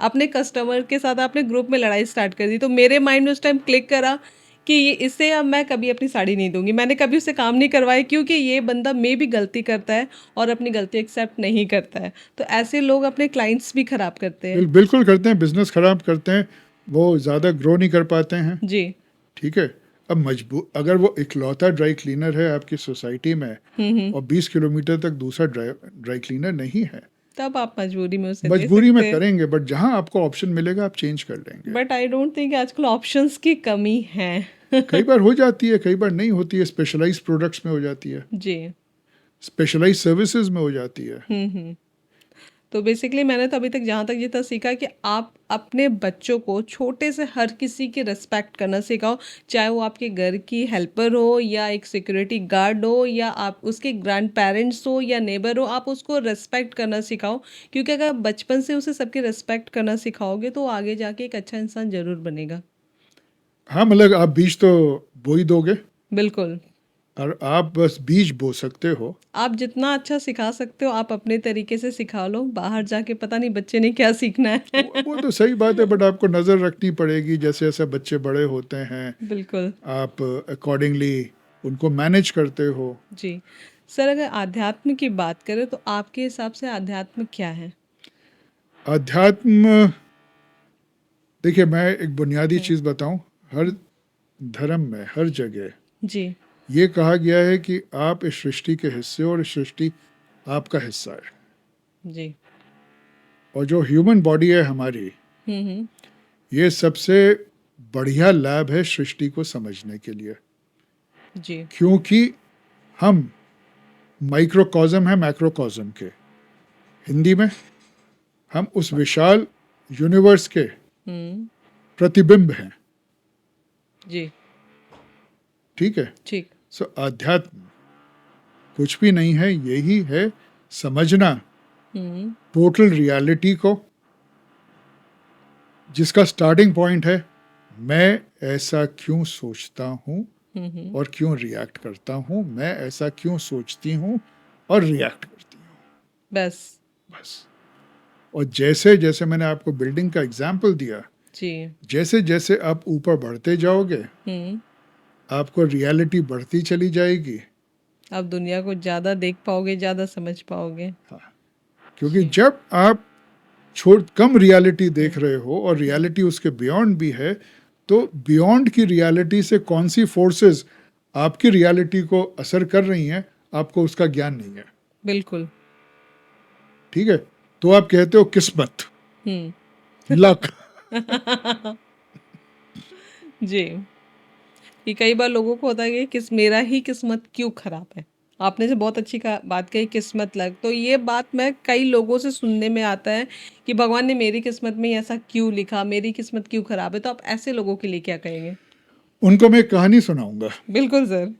अपने कस्टमर के साथ आपने ग्रुप में लड़ाई स्टार्ट कर दी। तो मेरे माइंड में उस टाइम क्लिक करा कि इससे अब मैं कभी अपनी साड़ी नहीं दूंगी, मैंने कभी उससे काम नहीं करवाया, क्योंकि ये बंदा मे भी गलती करता है और अपनी गलती एक्सेप्ट नहीं करता है। तो ऐसे लोग अपने क्लाइंट्स भी खराब करते हैं। बिल्कुल करते हैं, बिजनेस खराब करते हैं, वो ज़्यादा ग्रो नहीं कर पाते हैं। जी। ठीक है, अब मजबूर अगर वो इकलौता ड्राई क्लीनर है आपकी सोसाइटी में और 20 किलोमीटर तक दूसरा ड्राई क्लीनर नहीं है, तब आप मजबूरी में उसे दे मजबूरी में सकते हैं। करेंगे, बट जहां आपको ऑप्शन मिलेगा आप चेंज कर लेंगे। बट आई डोंट थिंक आजकल ऑप्शंस की कमी है। कई बार हो जाती है, कई बार नहीं होती है, स्पेशलाइज प्रोडक्ट्स में हो जाती है, जी। स्पेशलाइज सर्विसेज में हो जाती है। तो बेसिकली मैंने तो अभी तक जहाँ तक जितना सीखा कि आप अपने बच्चों को छोटे से हर किसी की रिस्पेक्ट करना सिखाओ, चाहे वो आपके घर की हेल्पर हो या एक सिक्योरिटी गार्ड हो या आप उसके ग्रैंड पेरेंट्स हो या नेबर हो, आप उसको रिस्पेक्ट करना सिखाओ। क्योंकि अगर आप बचपन से उसे सबकी रिस्पेक्ट करना सिखाओगे तो वो आगे जाके एक अच्छा इंसान ज़रूर बनेगा। हाँ, मतलब आप बीज तो बो ही दोगे, बिल्कुल। और आप बस बीज बो सकते हो। आप जितना अच्छा सिखा सकते हो आप अपने तरीके से सिखा लो, बाहर जाके पता नहीं बच्चे ने क्या सीखना है। वो तो सही बात है, बट आपको नज़र रखनी पड़ेगी, जैसे जैसे बच्चे बड़े होते हैं बिल्कुल। आप अकॉर्डिंगली उनको मैनेज करते हो। जी। सर अगर आध्यात्म की बात करें तो आपके हिसाब से आध्यात्म क्या है? अध्यात्म, देखिए मैं एक बुनियादी चीज़ बताऊं, हर धर्म में हर जगह जी। ये कहा गया है कि आप इस सृष्टि के हिस्से हो और इस सृष्टि आपका हिस्सा है। जी। और जो ह्यूमन बॉडी है हमारी, हम्म। ये सबसे बढ़िया लैब है सृष्टि को समझने के लिए, जी। क्योंकि हम माइक्रोकॉज्म है मैक्रोकॉज्म के, हिंदी में हम उस विशाल यूनिवर्स के हम्म। प्रतिबिंब हैं। जी। ठीक है, ठीक। सो अध्यात्म कुछ भी नहीं है, यही है समझना हम्म। टोटल रियलिटी को, जिसका स्टार्टिंग पॉइंट है मैं ऐसा क्यों सोचता हूँ हम्म। और क्यों रिएक्ट करता हूँ, मैं ऐसा क्यों सोचती हूँ और रिएक्ट करती हूँ, बस। बस। और जैसे जैसे मैंने आपको बिल्डिंग का एग्जाम्पल दिया, जी। जैसे जैसे आप ऊपर बढ़ते जाओगे हम्म। आपको रियलिटी बढ़ती चली जाएगी। आप दुनिया को ज़्यादा देख पाओगे, ज़्यादा समझ पाओगे। हाँ, क्योंकि जब आप कम रियलिटी देख रहे हो और रियलिटी उसके बियॉन्ड भी है, तो बियॉन्ड की रियलिटी से कौन सी फोर्सेस आपकी रियलिटी को असर कर रही हैं, आपको उसका ज्ञान नहीं है। बिल्कुल। ठीक है, तो आप कहते हो किस्मत, लक। जी। कि कई बार लोगों को होता है कि मेरा ही किस्मत क्यों खराब है। आपने से बहुत अच्छी बात कही, किस्मत लग। तो ये बात मैं कई लोगों से सुनने में आता है कि भगवान ने मेरी किस्मत में ऐसा क्यों लिखा, मेरी किस्मत क्यों खराब है। तो आप ऐसे लोगों के लिए क्या कहेंगे? उनको मैं एक कहानी सुनाऊंगा। बिल्कुल सर।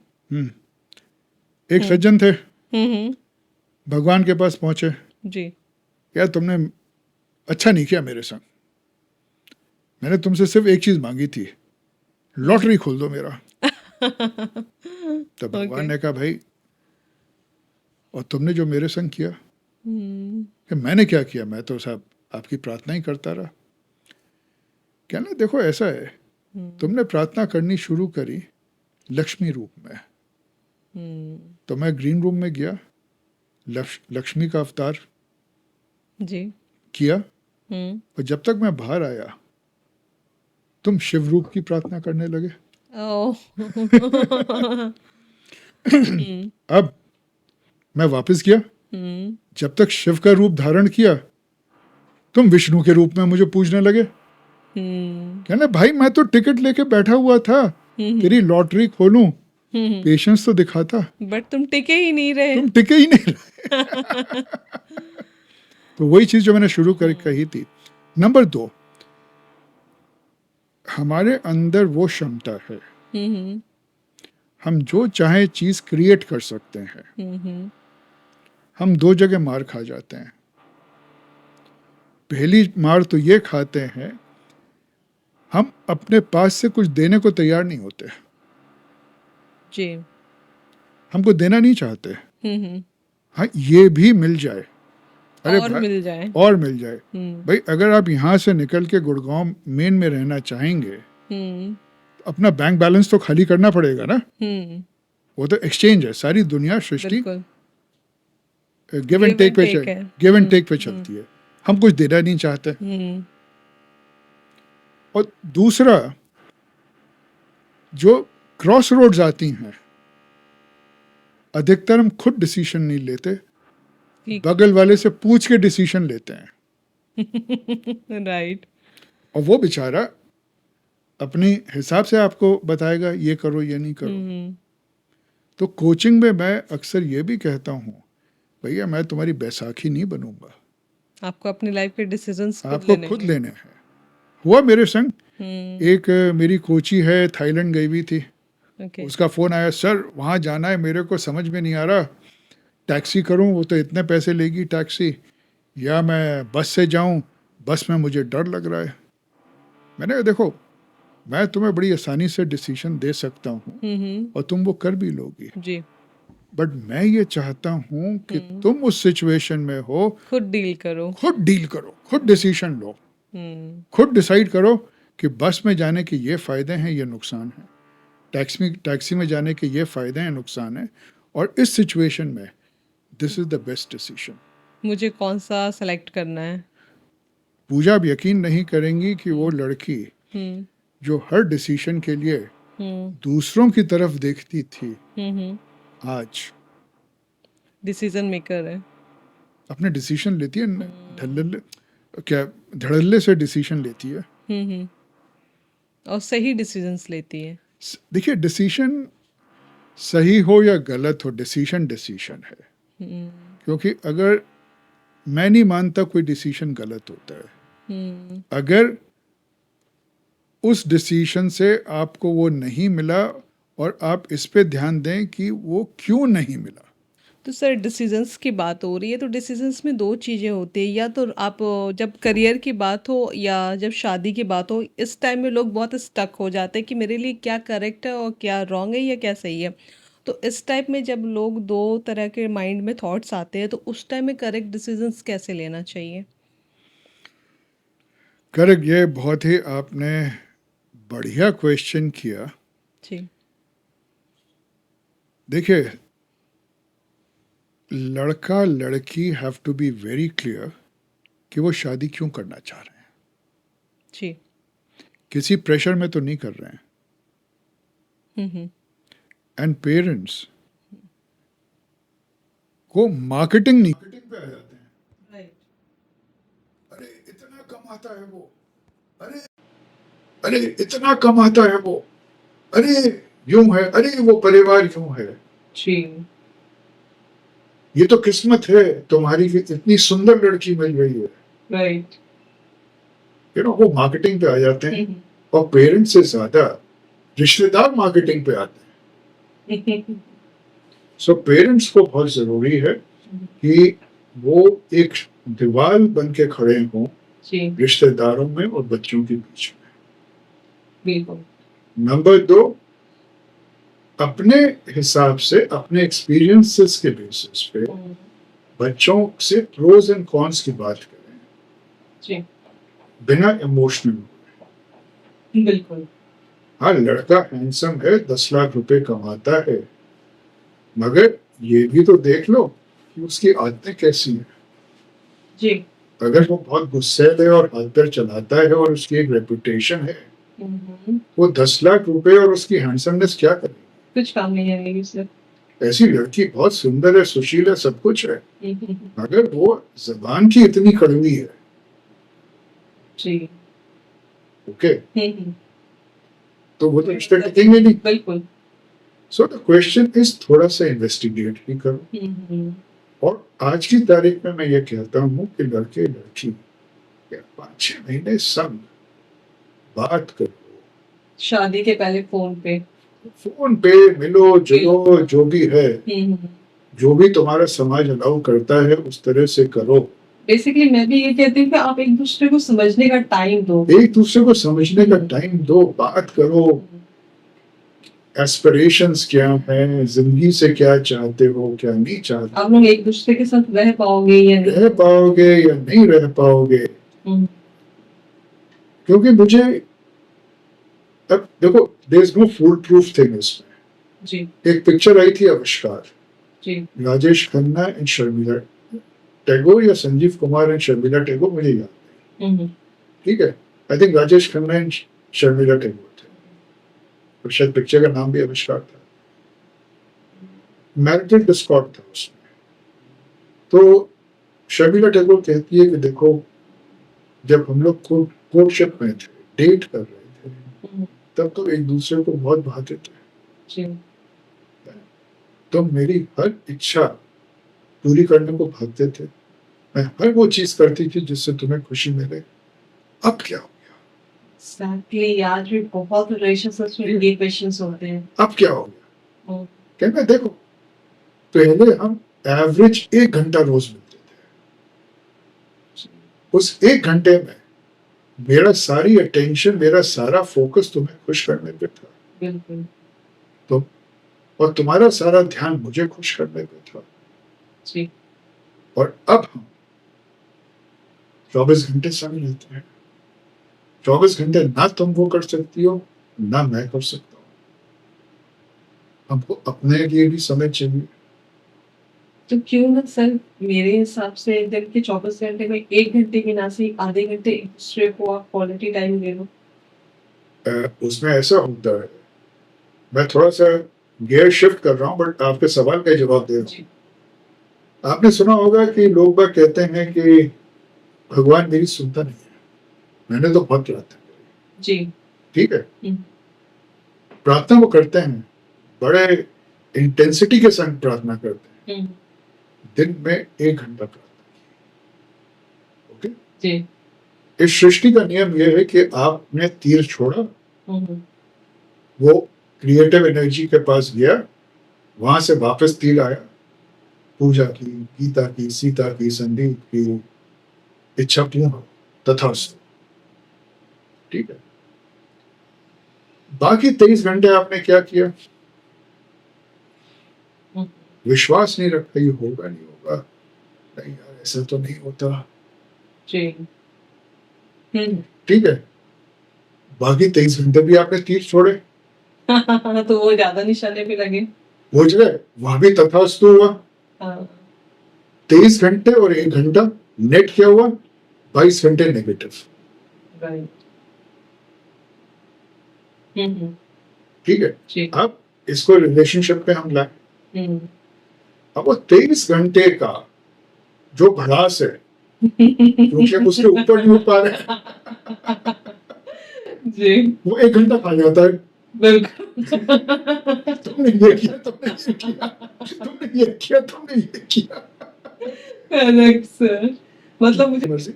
एक सज्जन थे, हम्म। भगवान के पास पहुंचे, जी। यार तुमने अच्छा नहीं किया मेरे संग, मैंने तुमसे सिर्फ एक चीज मांगी थी, लॉटरी खोल दो मेरा। तो भगवान ने कहा भाई, और तुमने जो मेरे संग किया, कि मैंने क्या किया, मैं तो साहब आपकी प्रार्थना ही करता रहा। कहना देखो ऐसा है, तुमने प्रार्थना करनी शुरू करी लक्ष्मी रूप में, तो मैं ग्रीन रूम में गया, लक्ष्मी का अवतार जी। किया, और जब तक मैं बाहर आया तुम शिव रूप की प्रार्थना करने लगे। ओह। अब मैं वापस गया, जब तक शिव का रूप धारण किया तुम विष्णु के रूप में मुझे पूजने लगे। कहना भाई मैं तो टिकट लेके बैठा हुआ था तेरी लॉटरी खोलूं, पेशेंस तो दिखाता, बट तुम टिके ही नहीं रहे। तुम टिके ही नहीं रहे। तो वही चीज जो मैंने शुरू कर कही थी। नंबर 2, हमारे अंदर वो क्षमता है, हम्म हम जो चाहे चीज क्रिएट कर सकते हैं। हम्म हम 2 जगह मार खा जाते हैं। पहली मार तो ये खाते हैं, हम अपने पास से कुछ देने को तैयार नहीं होते, जी। हमको देना नहीं चाहते। हम्म हाँ, ये भी मिल जाए, अरे और भाई, मिल जाए। और मिल जाए। हम्म भाई अगर आप यहाँ से निकल के गुड़गांव मेन में रहना चाहेंगे, हम्म तो अपना बैंक बैलेंस तो खाली करना पड़ेगा ना। हम्म वो तो एक्सचेंज है, सारी दुनिया सृष्टि बिल्कुल। गिव एंड टेक पे टेक है। गिव एंड टेक पे चलती है। हम कुछ देना नहीं चाहते। हम्म और दूसरा, जो क्रॉस रोड्स आती हैं, अधिकतर हम खुद डिसीजन नहीं लेते, ठीक। बगल वाले से पूछ के डिसीजन लेते हैं। राइट। और वो बेचारा अपनी हिसाब से आपको बताएगा ये करो ये नहीं करो। हम्म तो कोचिंग में मैं अक्सर ये भी कहता हूँ, भैया मैं तुम्हारी बैसाखी नहीं बनूंगा, आपको अपनी लाइफ के डिसीजंस खुद आपको लेने खुद हैं। लेने हैं। हुआ मेरे संग, हम्म एक मेरी कोची है, थाईलैंड गई हुई थी। ओके। उसका फ़ोन आया, सर वहाँ जाना है, मेरे को समझ में नहीं आ रहा, टैक्सी करूँ वो तो इतने पैसे लेगी टैक्सी, या मैं बस से जाऊँ, बस में मुझे डर लग रहा है। मैंने कहा देखो, मैं तुम्हें बड़ी आसानी से डिसीजन दे सकता हूँ और तुम वो कर भी लोगी, जी। बट मैं ये चाहता हूँ कि तुम उस सिचुएशन में हो, खुद डील करो। खुद डील करो, खुद डिसीजन लो, हम्म खुद डिसाइड करो कि बस में जाने के ये फ़ायदे हैं, ये नुकसान है, टैक्सी में जाने के ये फ़ायदे हैं, नुकसान है, और इस सिचुएशन में this is the best decision. मुझे कौन सा सेलेक्ट करना है। पूजा आप यकीन नहीं करेंगी कि वो लड़की हम्म जो हर डिसीजन के लिए हम्म दूसरों की तरफ देखती थी, हम्म आज डिसीजन मेकर है। अपने डिसीजन लेती है, ढल्ले क्या धड़ल्ले से डिसीजन लेती है। हम्म और सही डिसीजंस लेती है। देखिए, डिसीजन सही हो या गलत हो, डिसीजन डिसीजन है। क्योंकि अगर, मैं नहीं मानता कोई डिसीजन गलत होता है। अगर उस डिसीजन से आपको वो नहीं मिला और आप इस पे ध्यान दें कि वो क्यों नहीं मिला। तो सर डिसीजंस की बात हो रही है, तो डिसीजंस में दो चीज़ें होती है, या तो आप जब करियर की बात हो या जब शादी की बात हो, इस टाइम में लोग बहुत स्टक हो जाते हैं कि मेरे लिए क्या करेक्ट है और क्या रॉन्ग है या क्या सही है। तो इस टाइप में जब लोग दो तरह के माइंड में थॉट्स आते हैं, तो उस टाइम में करेक्ट डिसीजंस कैसे लेना चाहिए। करेक्ट, ये बहुत ही आपने बढ़िया क्वेश्चन किया। जी। देखिए, लड़का लड़की have to be very clear कि वो शादी क्यों करना चाह रहे हैं। जी। किसी प्रेशर में तो नहीं कर रहे हैं। एंड पेरेंट्स को मार्केटिंग नहीं, मार्केटिंग पे आ जाते हैं। राइट। अरे इतना कमाता है वो, अरे अरे इतना कमाता है वो, अरे यूं है, अरे वो परिवार यूं है। जी। ये तो किस्मत है तुम्हारी कि इतनी सुंदर लड़की मिल रही है। राइट। वो मार्केटिंग पे आ जाते हैं। और पेरेंट्स से ज्यादा रिश्तेदार मार्केटिंग पे आते हैं। सो पेरेंट्स को बहुत जरूरी है कि वो एक दीवार बन के खड़े हों रिश्तेदारों में और बच्चों के बीच में। बिल्कुल। नंबर 2, अपने हिसाब से, अपने एक्सपीरियंसेस के बेसिस पे बच्चों से प्रोज एंड कॉन्स की बात करें, जी। बिना इमोशनल। बिल्कुल। हाँ, लड़का हैंडसम है, 10 लाख रुपए कमाता है, मगर ये भी तो देख लो कि उसकी आदतें कैसी हैं। जी। अगर वो बहुत गुस्सैल है और हाथ पैर चलाता है और उसकी एक रेपुटेशन है, वो 10 लाख रुपए और उसकी हैंडसमनेस क्या करेगी? कुछ काम नहीं आएगी सर। ऐसी लड़की बहुत सुंदर है, सुशील है, सब कुछ है, मगर वो जबान की इतनी कड़वी है। जी। ओके, तो वो तो रिश्ते टिकेंगे नहीं। बिल्कुल। सो द क्वेश्चन इज थोड़ा सा इन्वेस्टिगेट भी करो। हम्म, और आज की तारीख में मैं ये कहता हूँ कि लड़के लड़की 5-6 महीने संग बात करो, शादी के पहले फोन पे। फोन पे मिलो जुलो, जो भी है, हम्म, जो भी तुम्हारा समाज अलाउ करता है उस तरह से करो। बेसिकली मैं भी ये कहती हूँ कि आप एक दूसरे को समझने का टाइम दो। एक दूसरे को समझने का टाइम दो, बात करो, एस्पिरेशंस क्या हैं, जिंदगी से क्या चाहते हो, क्या नहीं चाहते, आप लोग एक दूसरे के साथ रह पाओगे या नहीं। रह पाओगे या नहीं रह पाओगे। हम्म, क्योंकि मुझे अब देखो, there is no foolproof thing इसमें। जी एक पिक्चर आई थी आविष्कार, जी। राजेश खन्ना एंड शर्मिला टैगोर या संजीव कुमार एंड शर्मिला टैगोर, मुझे याद नहीं, हम्म, ठीक है। I think Rajesh Khanna and Sharmila Tagore थे, और शायद पिक्चर का नाम भी आविष्कार था। मैरिटल डिस्कॉर्ड था उसमें। तो शर्मिला टैगोर कहती है कि देखो, जब हम लोग कोर्टशिप में थे, डेट कर रहे थे, हम्म, तब तो एक दूसरे को बहुत भाते थे। जी तो मेरी हर इच्छा पूरी करने को भागते थे, मैं हर वो चीज करती थी जिससे तुम्हें खुशी मिले। अब क्या हो गया? एग्जैक्टली। आज भी बहुत रिलेशनशिप्स में ये क्वेश्चंस होते हैं। अब क्या हो गया? हम्म, कहना देखो, पहले हम एवरेज 1 घंटा रोज मिलते थे। उस 1 घंटे में मेरा सारी अटेंशन, मेरा सारा फोकस तुम्हें खुश करने पे था, बिल्कुल। तो और तुम्हारा सारा ध्यान मुझे खुश करने पे था। जी और अब हम 24 घंटे संग रहते हैं। 24 घंटे ना तुम वो कर सकती हो, ना मैं कर सकता हूँ। हमको अपने लिए भी समय चाहिए। तो क्यों ना सर, मेरे हिसाब से दिन के 24 घंटे में 1 घंटे की ना सही आधे घंटे एक दूसरे को आप क्वालिटी टाइम दे दो। उसमें ऐसा होता है, मैं थोड़ा सा गियर शिफ्ट कर रहा हूँ, बट आपके सवाल का जवाब दे रहा हूँ। जी आपने सुना होगा कि लोग बाग कहते हैं कि भगवान मेरी सुनता नहीं है। मैंने तो बहुत प्रार्थना करी, जी। ठीक है। हम्म, प्रार्थना वो करते हैं, बड़े इंटेंसिटी के संग प्रार्थना करते हैं। हम्म, दिन में 1 घंटा प्रार्थना, ओके। जी इस सृष्टि का नियम यह है कि आपने तीर छोड़ा, हम्म, वो क्रिएटिव एनर्जी के पास गया, वहां से वापस तीर आया, पूजा की, गीता की, सीता की, संदीप की, इच्छा पूर्ण हो, तथास्तु, ठीक है। बाकी 23 घंटे आपने क्या किया? हम्म, विश्वास नहीं रखा, ये होगा नहीं होगा, नहीं यार ऐसा तो नहीं होता, जी ठीक है। बाकी 23 घंटे भी आपने तीर छोड़े, तो वो ज्यादा निशाने पे लगे। बुझ गए, वहां भी तथास्तु हुआ। हाँ 23 घंटे और 1 घंटा, नेट क्या हुआ? 22 घंटे नेगेटिव, राइट। ठीक है। जी अब इसको रिलेशनशिप पे हम लाए। हम्म, अब वो 23 घंटे का जो भड़ास है, क्योंकि हम उसके ऊपर नहीं उठ पा रहे, जी वो 1 घंटा खा जाता है। बिल्कुल। तुमने ये किया, तुमने ये किया, तुमने ये किया, तुमने ये किया। Correct sir. मतलब मुझे मर्जी।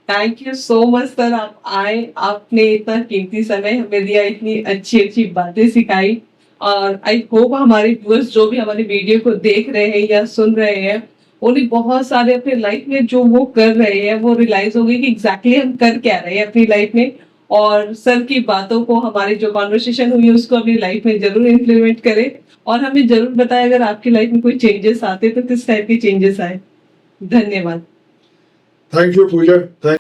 Thank you so much sir, आप आए, आपने इतना कीमती समय हमें दिया, इतनी अच्छी अच्छी बातें सिखाई। और आई होप हमारे व्यूअर्स जो भी हमारी वीडियो को देख रहे हैं या सुन रहे हैं, उन्हें बहुत सारे अपने लाइफ में जो वो कर रहे हैं वो रियलाइज हो गई कि एग्जैक्टली हम कर क्या रहे हैं अपनी लाइफ में। और सर की बातों को, हमारी जो कॉन्वर्सेशन हुई उसको अपनी लाइफ में जरूर इम्प्लीमेंट करें। और हमें जरूर बताएं अगर आपकी लाइफ में कोई चेंजेस आते तो किस टाइप के चेंजेस आए। धन्यवाद। Thank you Puja, thank